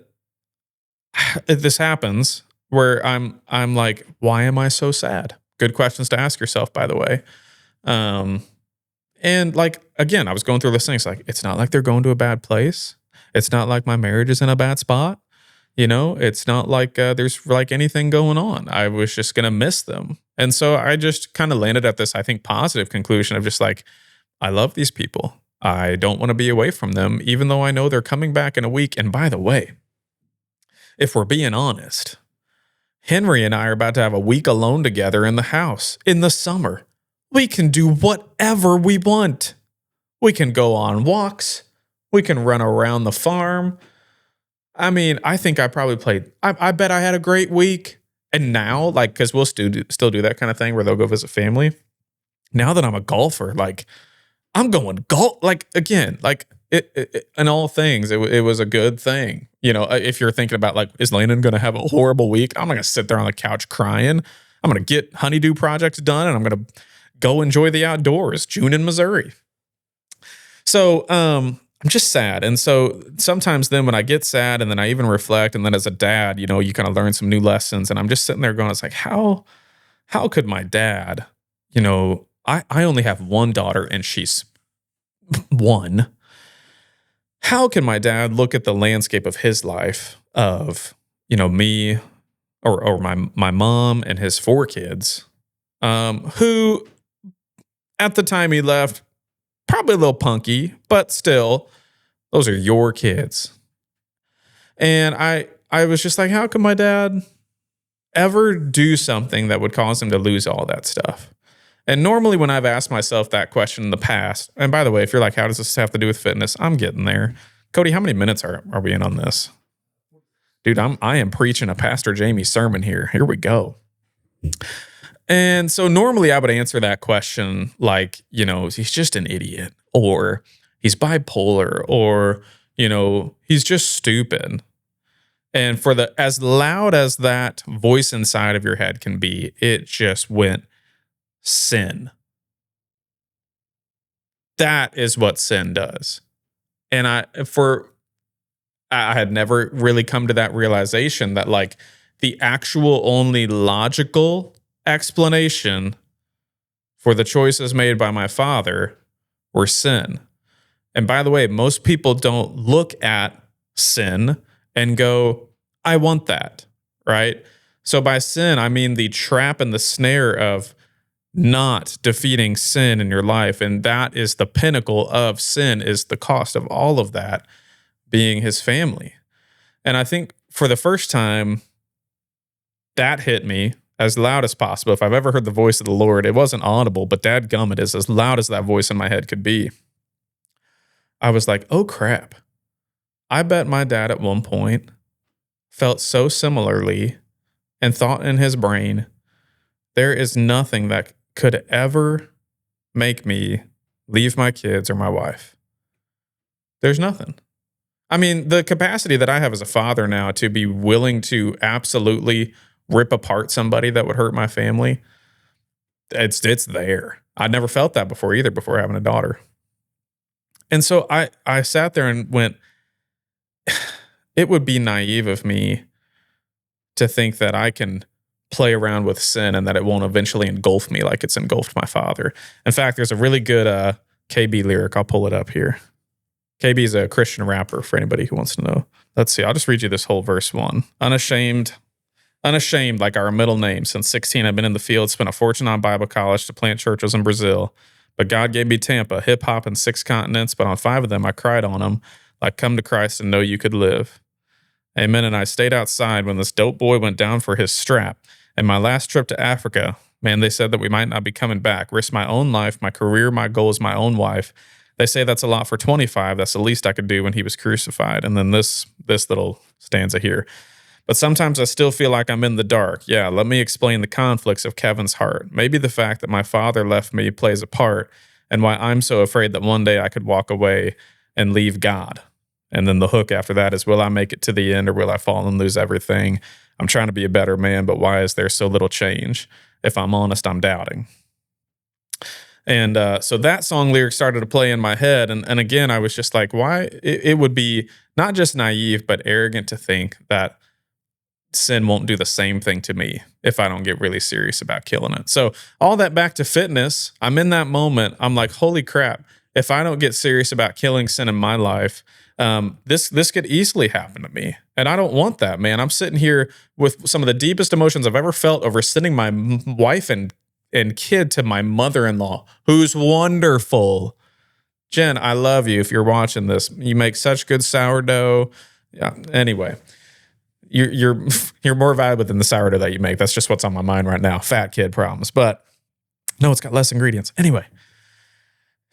this happens where I'm like, why am I so sad? Good questions to ask yourself, by the way. And like, again, I was going through this thing. It's like, it's not like they're going to a bad place. It's not like my marriage is in a bad spot. It's not like there's like anything going on. I was just going to miss them. And so I just kind of landed at this, I think, positive conclusion of just like, I love these people. I don't want to be away from them, even though I know they're coming back in a week. And by the way, if we're being honest, Henry and I are about to have a week alone together in the house in the summer. We can do whatever we want. We can go on walks. We can run around the farm. I mean, I think I probably played, I bet I had a great week. And now, like, because we'll still do that kind of thing where they'll go visit family. Now that I'm a golfer, like, I'm going golf. Like, again, like, in all things, it was a good thing. You know, if you're thinking about, like, is Landon going to have a horrible week? I'm not going to sit there on the couch crying. I'm going to get honeydew projects done, and I'm going to go enjoy the outdoors. June in Missouri. So, I'm just sad. And so sometimes then when I get sad and then I even reflect, and then as a dad, you know, you kind of learn some new lessons. And I'm just sitting there going, it's like, how could my dad, you know, I only have one daughter and she's one. How can my dad look at the landscape of his life of, you know, me or my mom and his 4 kids, who at the time he left, probably a little punky, but still, those are your kids. And I was just like, how can my dad ever do something that would cause him to lose all that stuff? And normally when I've asked myself that question in the past, and by the way, if you're like, how does this have to do with fitness? I'm getting there. Cody, how many minutes are we in on this? Dude, I am preaching a Pastor Jamie sermon here. Here we go. And so normally I would answer that question like, you know, he's just an idiot, or he's bipolar, or, you know, he's just stupid. And for as loud as that voice inside of your head can be, it just went sin. That is what sin does. And I had never really come to that realization that, like, the actual only logical explanation for the choices made by my father were sin. And by the way, most people don't look at sin and go, I want that, right? So by sin, I mean the trap and the snare of not defeating sin in your life. And that is the pinnacle of sin, is the cost of all of that being his family. And I think for the first time, that hit me as loud as possible. If I've ever heard the voice of the Lord, it wasn't audible, but dadgummit, is as loud as that voice in my head could be. I was like, oh crap. I bet my dad at one point felt so similarly and thought in his brain, there is nothing that could ever make me leave my kids or my wife. There's nothing. I mean, the capacity that I have as a father now to be willing to absolutely rip apart somebody that would hurt my family, it's there. I'd never felt that before either, before having a daughter. And so I sat there and went, it would be naive of me to think that I can play around with sin and that it won't eventually engulf me like it's engulfed my father. In fact, there's a really good KB lyric. I'll pull it up here. KB is a Christian rapper for anybody who wants to know. Let's see. I'll just read you this whole verse 1. Unashamed, like our middle name. Since 16, I've been in the field, spent a fortune on Bible college to plant churches in Brazil. But God gave me Tampa, hip hop in 6 continents. But on 5 of them, I cried on them, like, come to Christ and know you could live. Amen. And I stayed outside when this dope boy went down for his strap. And my last trip to Africa, man, they said that we might not be coming back. Risk my own life, my career, my goals, my own wife. They say that's a lot for 25. That's the least I could do when he was crucified. And then this little stanza here. But sometimes I still feel like I'm in the dark. Yeah, let me explain the conflicts of Kevin's heart. Maybe the fact that my father left me plays a part, and why I'm so afraid that one day I could walk away and leave God. And then the hook after that is, will I make it to the end, or will I fall and lose everything? I'm trying to be a better man, but why is there so little change? If I'm honest, I'm doubting. And so that song lyric started to play in my head. And again, I was just like, why? It would be not just naive, but arrogant to think that sin won't do the same thing to me if I don't get really serious about killing it. So all that back to fitness, I'm in that moment. I'm like, holy crap. If I don't get serious about killing sin in my life, this could easily happen to me. And I don't want that, man. I'm sitting here with some of the deepest emotions I've ever felt over sending my wife and kid to my mother-in-law, who's wonderful, Jen, I love you if you're watching this. You make such good sourdough. Yeah. Anyway, you're you're more valuable than the sourdough that you make. That's just what's on my mind right now. Fat kid problems. But no, it's got less ingredients. Anyway.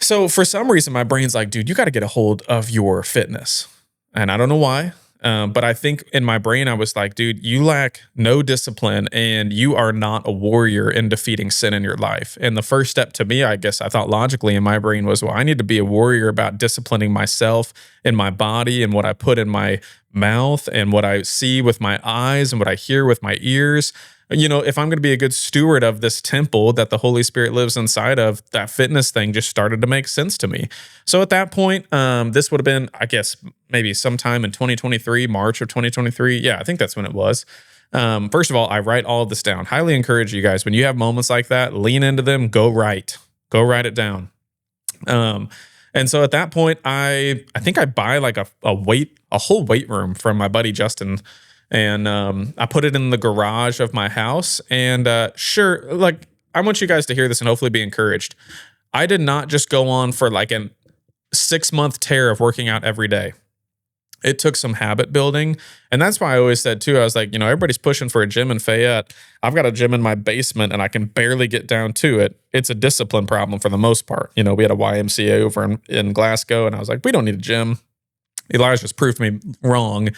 So for some reason, my brain's like, dude, you got to get a hold of your fitness. And I don't know why. But I think in my brain, I was like, dude, you lack no discipline and you are not a warrior in defeating sin in your life. And the first step to me, I guess I thought logically in my brain was, well, I need to be a warrior about disciplining myself and my body and what I put in my mouth and what I see with my eyes and what I hear with my ears. If I'm going to be a good steward of this temple that the Holy Spirit lives inside of, that fitness thing just started to make sense to me. So at that point, this would have been, I guess, maybe sometime in 2023, March of 2023. Yeah, I think that's when it was. First of all, I write all of this down. Highly encourage you guys, when you have moments like that, lean into them, go write it down. And so at that point, I think I buy like a whole weight room from my buddy Justin. And I put it in the garage of my house. And sure, like, I want you guys to hear this and hopefully be encouraged. I did not just go on for like a 6-month tear of working out every day. It took some habit building. And that's why I always said too, I was like, everybody's pushing for a gym in Fayette. I've got a gym in my basement and I can barely get down to it. It's a discipline problem for the most part. We had a YMCA over in Glasgow and I was like, we don't need a gym. Elijah's proved me wrong,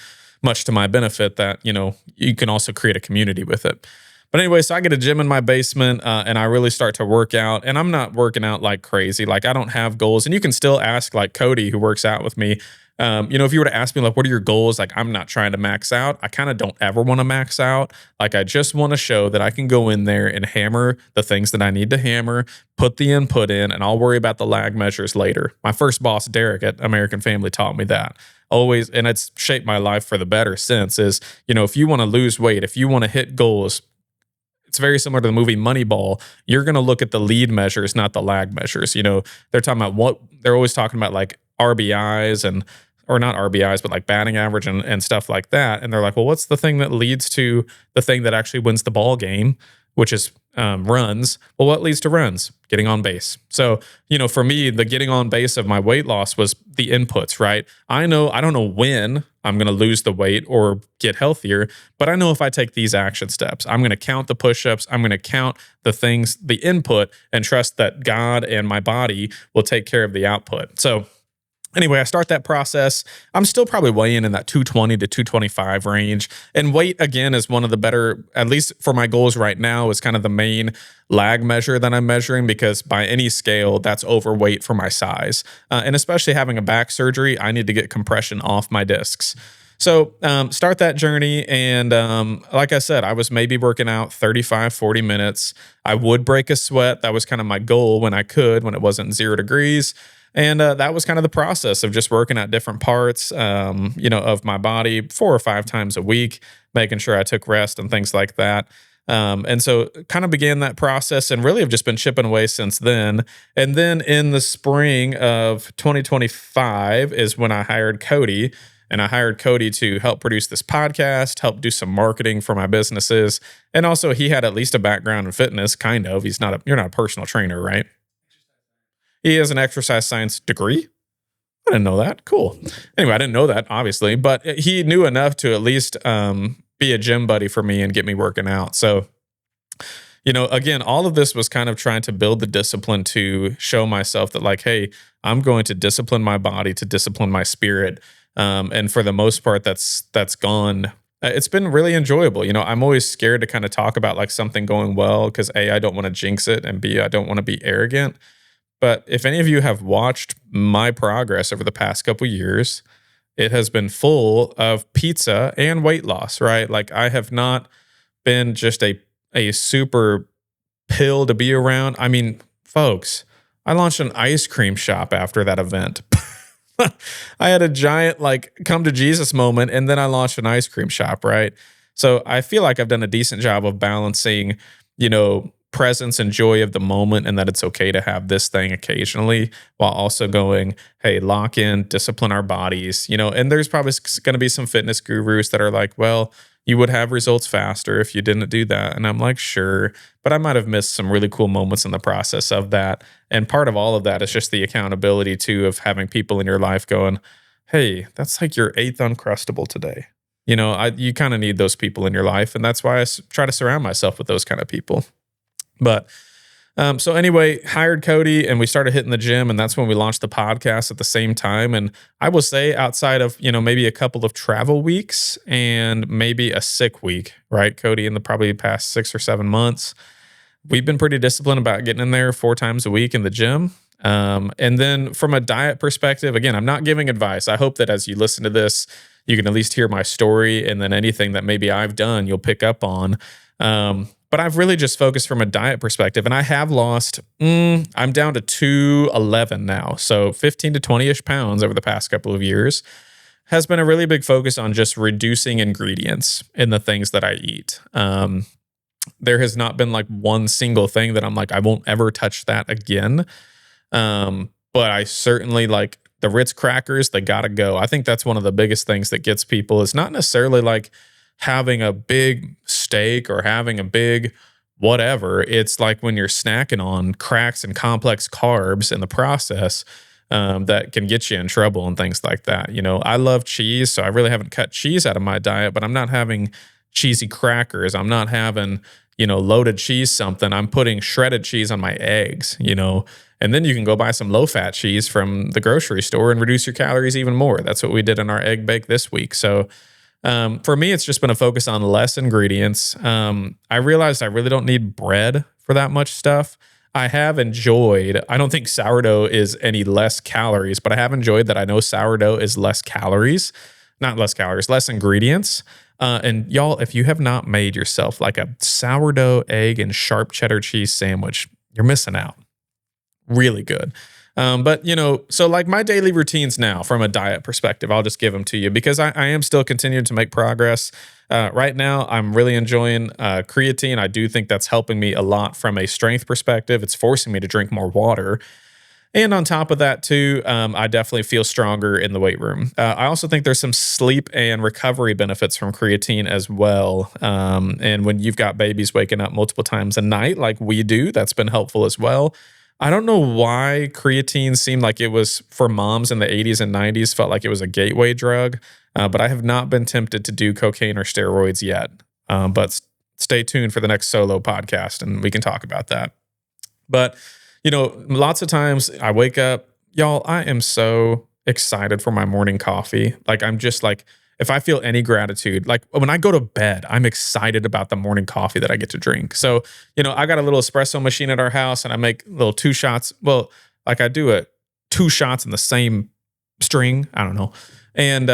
much to my benefit, that, you can also create a community with it. But anyway, so I get a gym in my basement and I really start to work out, and I'm not working out like crazy. Like, I don't have goals. And you can still ask like Cody, who works out with me, if you were to ask me like, what are your goals? Like, I'm not trying to max out. I kind of don't ever want to max out. Like, I just want to show that I can go in there and hammer the things that I need to hammer, put the input in, and I'll worry about the lag measures later. My first boss, Derek at American Family, taught me that. Always, and it's shaped my life for the better since, is, if you want to lose weight, if you want to hit goals, it's very similar to the movie Moneyball. You're going to look at the lead measures, not the lag measures. They're talking about they're always talking about like RBIs or not RBIs, but like batting average and stuff like that. And they're like, well, what's the thing that leads to the thing that actually wins the ball game, which is runs. Well, what leads to runs? Getting on base. So, for me, the getting on base of my weight loss was the inputs, right? I don't know when I'm going to lose the weight or get healthier, but I know if I take these action steps, I'm going to count the push-ups, I'm going to count the things, the input, and trust that God and my body will take care of the output. So anyway, I start that process. I'm still probably weighing in that 220 to 225 range. And weight, again, is one of the better, at least for my goals right now, is kind of the main lag measure that I'm measuring, because by any scale, that's overweight for my size. And especially having a back surgery, I need to get compression off my discs. So start that journey. And like I said, I was maybe working out 35, 40 minutes. I would break a sweat. That was kind of my goal when it wasn't 0 degrees. And that was kind of the process of just working at different parts, of my body 4 or 5 times a week, making sure I took rest and things like that. And so kind of began that process and really have just been chipping away since then. And then in the spring of 2025 is when I hired Cody. And I hired Cody to help produce this podcast, help do some marketing for my businesses. And also he had at least a background in fitness, kind of. You're not a personal trainer, right? He has an exercise science degree. I didn't know that. Cool. Anyway, I didn't know that, obviously, but he knew enough to at least be a gym buddy for me and get me working out. So, again, all of this was kind of trying to build the discipline to show myself that, like, hey, I'm going to discipline my body to discipline my spirit. And for the most part, that's gone. It's been really enjoyable. I'm always scared to kind of talk about like something going well because A, I don't want to jinx it, and B, I don't want to be arrogant. But if any of you have watched my progress over the past couple years, it has been full of pizza and weight loss, right? Like, I have not been just a super pill to be around. I mean, folks, I launched an ice cream shop after that event. I had a giant like come to Jesus moment, and then I launched an ice cream shop, right? So I feel like I've done a decent job of balancing, presence and joy of the moment, and that it's okay to have this thing occasionally, while also going, hey, lock in, discipline our bodies, and there's probably going to be some fitness gurus that are like, well, you would have results faster if you didn't do that. And I'm like, sure, but I might have missed some really cool moments in the process of that. And part of all of that is just the accountability too of having people in your life going, hey, that's like your eighth Uncrustable today. You kind of need those people in your life. And that's why try to surround myself with those kind of people. But so anyway, hired Cody and we started hitting the gym, and that's when we launched the podcast at the same time. And I will say, outside of, maybe a couple of travel weeks and maybe a sick week, right, Cody, in the probably past 6 or 7 months, we've been pretty disciplined about getting in there 4 times a week in the gym. And then from a diet perspective, again, I'm not giving advice. I hope that as you listen to this, you can at least hear my story, and then anything that maybe I've done, you'll pick up on. But I've really just focused from a diet perspective, and I have lost, I'm down to 211 now. So 15 to 20-ish pounds over the past couple of years has been a really big focus on just reducing ingredients in the things that I eat. There has not been like one single thing that I'm like, I won't ever touch that again. But I certainly like the Ritz crackers, they gotta go. I think that's one of the biggest things that gets people is not necessarily like having a big steak or having a big whatever. It's like when you're snacking on cracks and complex carbs in the process, that can get you in trouble and things like that. I love cheese, so I really haven't cut cheese out of my diet, but I'm not having cheesy crackers. I'm not having, loaded cheese something. I'm putting shredded cheese on my eggs, and then you can go buy some low-fat cheese from the grocery store and reduce your calories even more. That's what we did in our egg bake this week. So for me, it's just been a focus on less ingredients. I realized I really don't need bread for that much stuff. I have enjoyed, I don't think sourdough is any less calories, but I have enjoyed that I know sourdough is less calories, not less calories, less ingredients. And y'all, if you have not made yourself like a sourdough egg and sharp cheddar cheese sandwich, you're missing out. Really good. But so like my daily routines now from a diet perspective, I'll just give them to you because I am still continuing to make progress. Right now, I'm really enjoying creatine. I do think that's helping me a lot from a strength perspective. It's forcing me to drink more water. And on top of that too, I definitely feel stronger in the weight room. I also think there's some sleep and recovery benefits from creatine as well. And when you've got babies waking up multiple times a night like we do, that's been helpful as well. I don't know why creatine seemed like it was for moms in the 80s and 90s, felt like it was a gateway drug, but I have not been tempted to do cocaine or steroids yet. But stay tuned for the next solo podcast and we can talk about that. But, lots of times I wake up, y'all, I am so excited for my morning coffee. Like I'm just like, if I feel any gratitude, like when I go to bed, I'm excited about the morning coffee that I get to drink. So, I got a little espresso machine at our house and I make little 2 shots. Well, like I do 2 shots in the same string. I don't know. And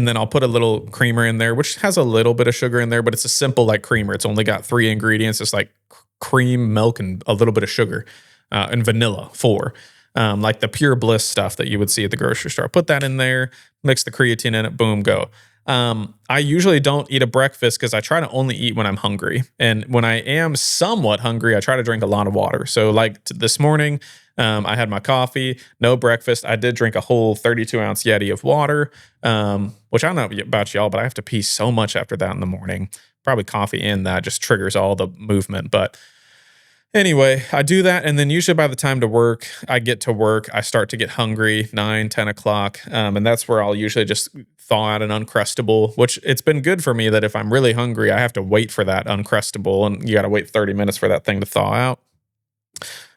then I'll put a little creamer in there, which has a little bit of sugar in there, but it's a simple like creamer. It's only got 3 ingredients. It's like cream, milk, and a little bit of sugar, and vanilla 4. Like the Pure Bliss stuff that you would see at the grocery store. Put that in there, mix the creatine in it, boom, go. I usually don't eat a breakfast because I try to only eat when I'm hungry. And when I am somewhat hungry, I try to drink a lot of water. So like this morning, I had my coffee, no breakfast. I did drink a whole 32-ounce Yeti of water, which I don't know about y'all, but I have to pee so much after that in the morning. Probably coffee in that just triggers all the movement. But anyway, I do that, and then usually by the time I get to work, I start to get hungry, 9, 10 o'clock, and that's where I'll usually just thaw out an Uncrustable, which it's been good for me that if I'm really hungry, I have to wait for that Uncrustable, and you got to wait 30 minutes for that thing to thaw out.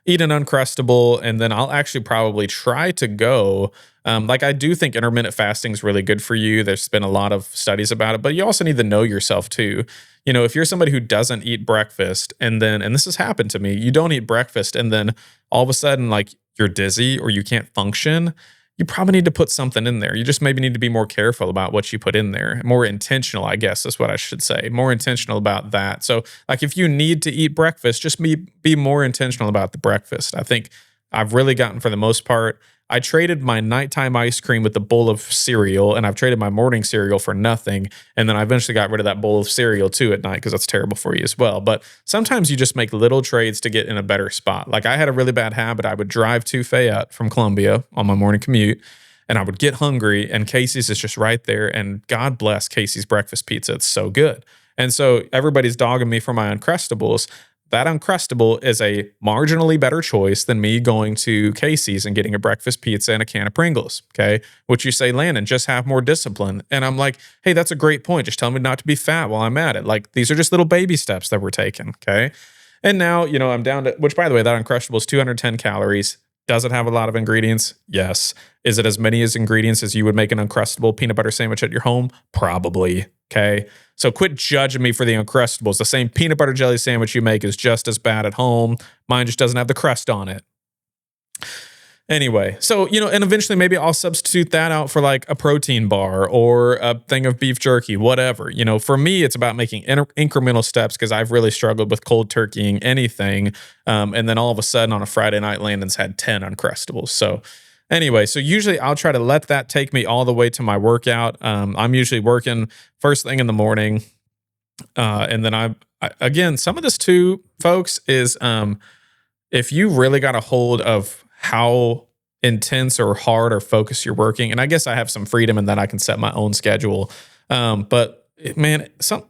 Eat an Uncrustable, and then I'll actually probably try to go. Like I do think intermittent fasting is really good for you. There's been a lot of studies about it, but you also need to know yourself too. If you're somebody who doesn't eat breakfast and this has happened to me, you don't eat breakfast and then all of a sudden like you're dizzy or you can't function, you probably need to put something in there. You just maybe need to be more careful about what you put in there. More intentional, I guess is what I should say. More intentional about that. So like if you need to eat breakfast, just be more intentional about the breakfast. I think I've really gotten, for the most part, I traded my nighttime ice cream with a bowl of cereal, and I've traded my morning cereal for nothing. And then I eventually got rid of that bowl of cereal too at night because that's terrible for you as well. But sometimes you just make little trades to get in a better spot. Like I had a really bad habit. I would drive to Fayette from Columbia on my morning commute, and I would get hungry, and Casey's is just right there. And God bless Casey's breakfast pizza. It's so good. And so everybody's dogging me for my Uncrustables. That Uncrustable is a marginally better choice than me going to Casey's and getting a breakfast pizza and a can of Pringles. Okay. Which you say, Landon, just have more discipline. And I'm like, hey, that's a great point. Just tell me not to be fat while I'm at it. Like, these are just little baby steps that we're taking. Okay. And now, I'm down to, which by the way, that Uncrustable is 210 calories. Does it have a lot of ingredients? Yes. Is it as many as ingredients as you would make an Uncrustable peanut butter sandwich at your home? Probably. Okay. So quit judging me for the Uncrustables. The same peanut butter jelly sandwich you make is just as bad at home. Mine just doesn't have the crust on it. Anyway, so, and eventually maybe I'll substitute that out for like a protein bar or a thing of beef jerky, whatever. For me, it's about making incremental steps because I've really struggled with cold turkeying anything. And then all of a sudden on a Friday night, Landon's had 10 Uncrustables. So anyway, so usually I'll try to let that take me all the way to my workout. I'm usually working first thing in the morning. And then I again, some of this too, folks, is if you really got a hold of how intense or hard or focused you're working, and I guess I have some freedom in that I can set my own schedule. But man,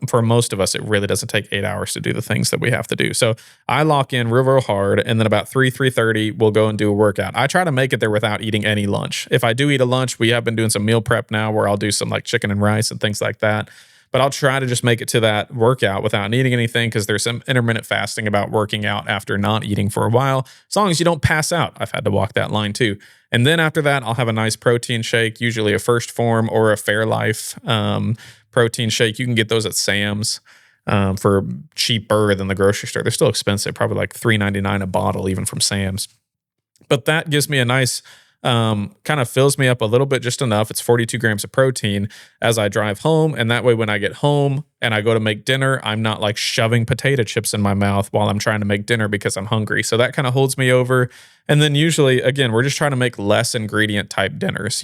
for most of us, it really doesn't take 8 hours to do the things that we have to do. So I lock in real hard, and then about 3:30, we'll go and do a workout. I try to make it there without eating any lunch. If I do eat a lunch, we have been doing some meal prep now where I'll do some like chicken and rice and things like that. But I'll try to just make it to that workout without needing anything because there's some intermittent fasting about working out after not eating for a while. As long as you don't pass out. I've had to walk that line too. And then after that, I'll have a nice protein shake, usually a First Form or a Fairlife protein shake. You can get those at Sam's for cheaper than the grocery store. They're still expensive, probably like $3.99 a bottle, even from Sam's. But that gives me a nice kind of fills me up a little bit, just enough. It's 42 grams of protein as I drive home. And that way, when I get home and I go to make dinner, I'm not like shoving potato chips in my mouth while I'm trying to make dinner because I'm hungry. So that kind of holds me over. And then usually, again, we're just trying to make less ingredient type dinners,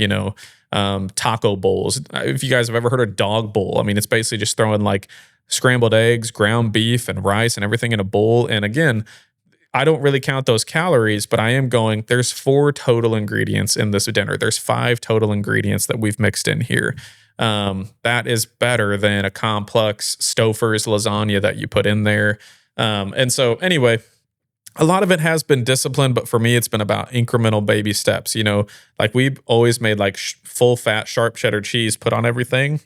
taco bowls. If you guys have ever heard of dog bowl, I mean, it's basically just throwing like scrambled eggs, ground beef, and rice and everything in a bowl. And again, I don't really count those calories, but I am going, there's 4 total ingredients in this dinner. There's 5 total ingredients that we've mixed in here. That is better than a complex Stouffer's lasagna that you put in there. And so anyway, a lot of it has been discipline, but for me, it's been about incremental baby steps. Like we've always made like full fat, sharp cheddar cheese put on everything.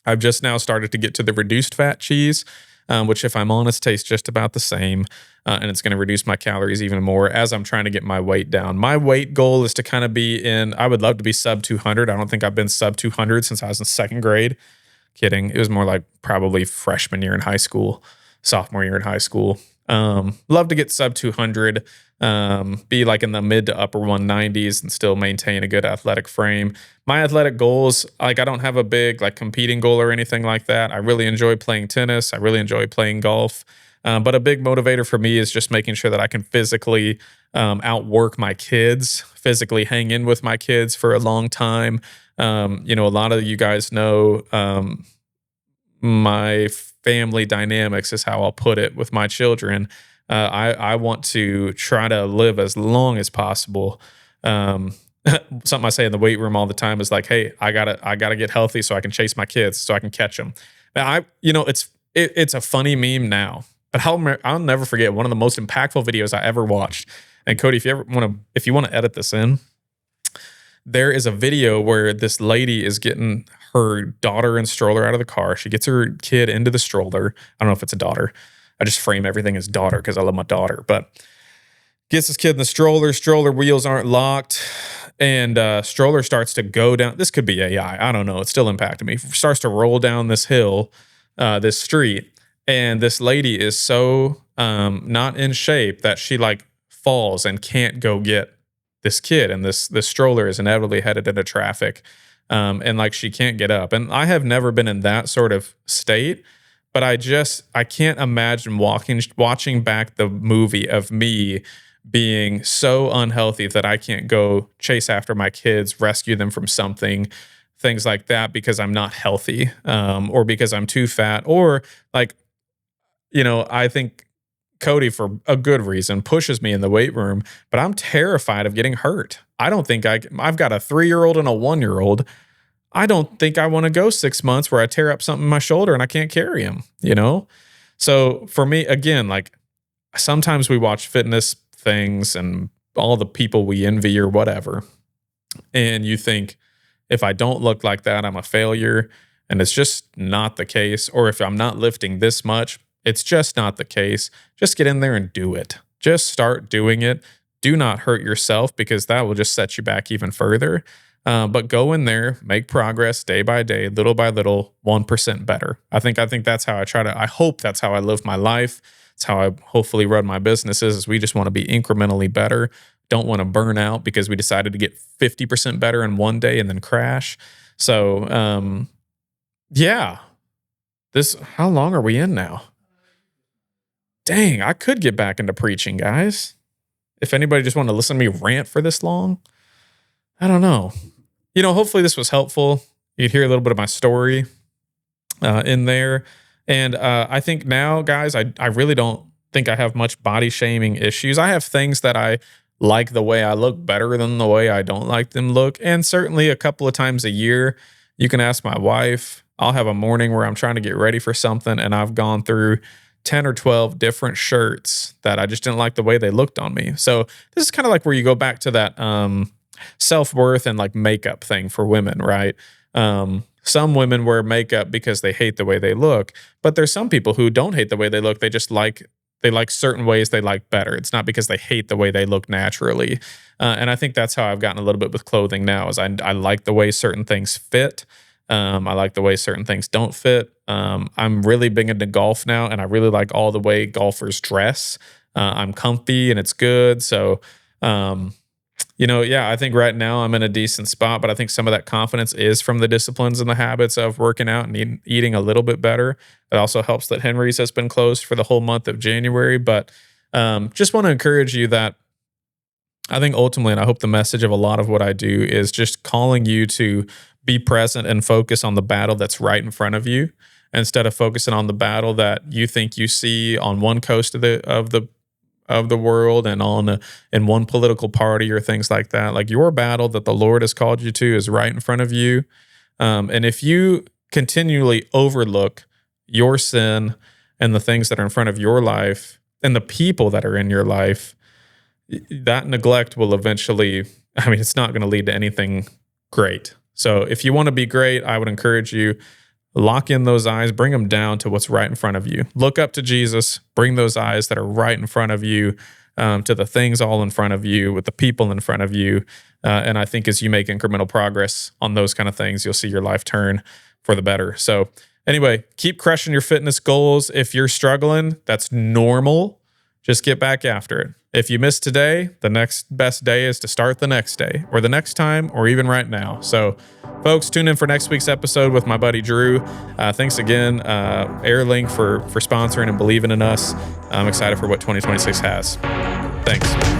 I've just now started to get to the reduced fat cheese, which if I'm honest, tastes just about the same. And it's going to reduce my calories even more as I'm trying to get my weight down. My weight goal is to kind of be I would love to be sub 200. I don't think I've been sub 200 since I was in 2nd grade. Kidding. It was more like probably freshman year in high school, sophomore year in high school. Love to get sub 200, be like in the mid to upper 190s and still maintain a good athletic frame. My athletic goals, like I don't have a big like competing goal or anything like that. I really enjoy playing tennis. I really enjoy playing golf. But a big motivator for me is just making sure that I can physically outwork my kids, physically hang in with my kids for a long time. A lot of you guys know my family dynamics is how I'll put it with my children. I want to try to live as long as possible. Something I say in the weight room all the time is like, hey, I gotta get healthy so I can chase my kids, so I can catch them. Now, it's a funny meme now. But I'll never forget one of the most impactful videos I ever watched. And Cody, if you want to edit this in, there is a video where this lady is getting her daughter and stroller out of the car. She gets her kid into the stroller. I don't know if it's a daughter. I just frame everything as daughter because I love my daughter. But gets this kid in the stroller. Stroller wheels aren't locked. And stroller starts to go down. This could be AI. I don't know. It's still impacting me. Starts to roll down this hill, this street. And this lady is so not in shape that she like falls and can't go get this kid. And this stroller is inevitably headed into traffic. And like she can't get up. And I have never been in that sort of state. But I can't imagine watching back the movie of me being so unhealthy that I can't go chase after my kids, rescue them from something, things like that, because I'm not healthy or because I'm too fat or like, I think Cody, for a good reason, pushes me in the weight room, but I'm terrified of getting hurt. I don't think I've got a 3-year-old and a 1-year-old. I don't think I want to go 6 months where I tear up something in my shoulder and I can't carry him, you know? So for me, again, like sometimes we watch fitness things and all the people we envy or whatever, and you think, if I don't look like that, I'm a failure. And it's just not the case. Or if I'm not lifting this much, it's just not the case. Just get in there and do it. Just start doing it. Do not hurt yourself, because that will just set you back even further. But go in there, make progress day by day, little by little, 1% better. I think that's how I hope that's how I live my life. It's how I hopefully run my businesses, is we just want to be incrementally better. Don't want to burn out because we decided to get 50% better in one day and then crash. So, yeah. How long are we in now? Dang, I could get back into preaching, guys. If anybody just wanted to listen to me rant for this long, I don't know. Hopefully this was helpful. You'd hear a little bit of my story in there. And I think now, guys, I really don't think I have much body shaming issues. I have things that I like the way I look better than the way I don't like them look. And certainly a couple of times a year, you can ask my wife, I'll have a morning where I'm trying to get ready for something, and I've gone through 10 or 12 different shirts that I just didn't like the way they looked on me. So this is kind of like where you go back to that self-worth and like makeup thing for women, right? Some women wear makeup because they hate the way they look, but there's some people who don't hate the way they look. They just like certain ways they like better. It's not because they hate the way they look naturally. And I think that's how I've gotten a little bit with clothing now, is I like the way certain things fit. I like the way certain things don't fit. I'm really big into golf now, and I really like all the way golfers dress. I'm comfy and it's good. So, I think right now I'm in a decent spot, but I think some of that confidence is from the disciplines and the habits of working out and eating a little bit better. It also helps that Henry's has been closed for the whole month of January. But just want to encourage you that I think ultimately, and I hope the message of a lot of what I do is just calling you to be present and focus on the battle that's right in front of you, instead of focusing on the battle that you think you see on one coast of the world and in one political party or things like that. Like, your battle that the Lord has called you to is right in front of you. And if you continually overlook your sin and the things that are in front of your life and the people that are in your life, that neglect will eventually, it's not going to lead to anything great. So if you want to be great, I would encourage you, lock in those eyes, bring them down to what's right in front of you. Look up to Jesus, bring those eyes that are right in front of you to the things all in front of you, with the people in front of you. And I think as you make incremental progress on those kind of things, you'll see your life turn for the better. So anyway, keep crushing your fitness goals. If you're struggling, that's normal. Just get back after it. If you miss today, the next best day is to start the next day, or the next time, or even right now. So, folks, tune in for next week's episode with my buddy Drew. Thanks again, Airlink, for sponsoring and believing in us. I'm excited for what 2026 has. Thanks.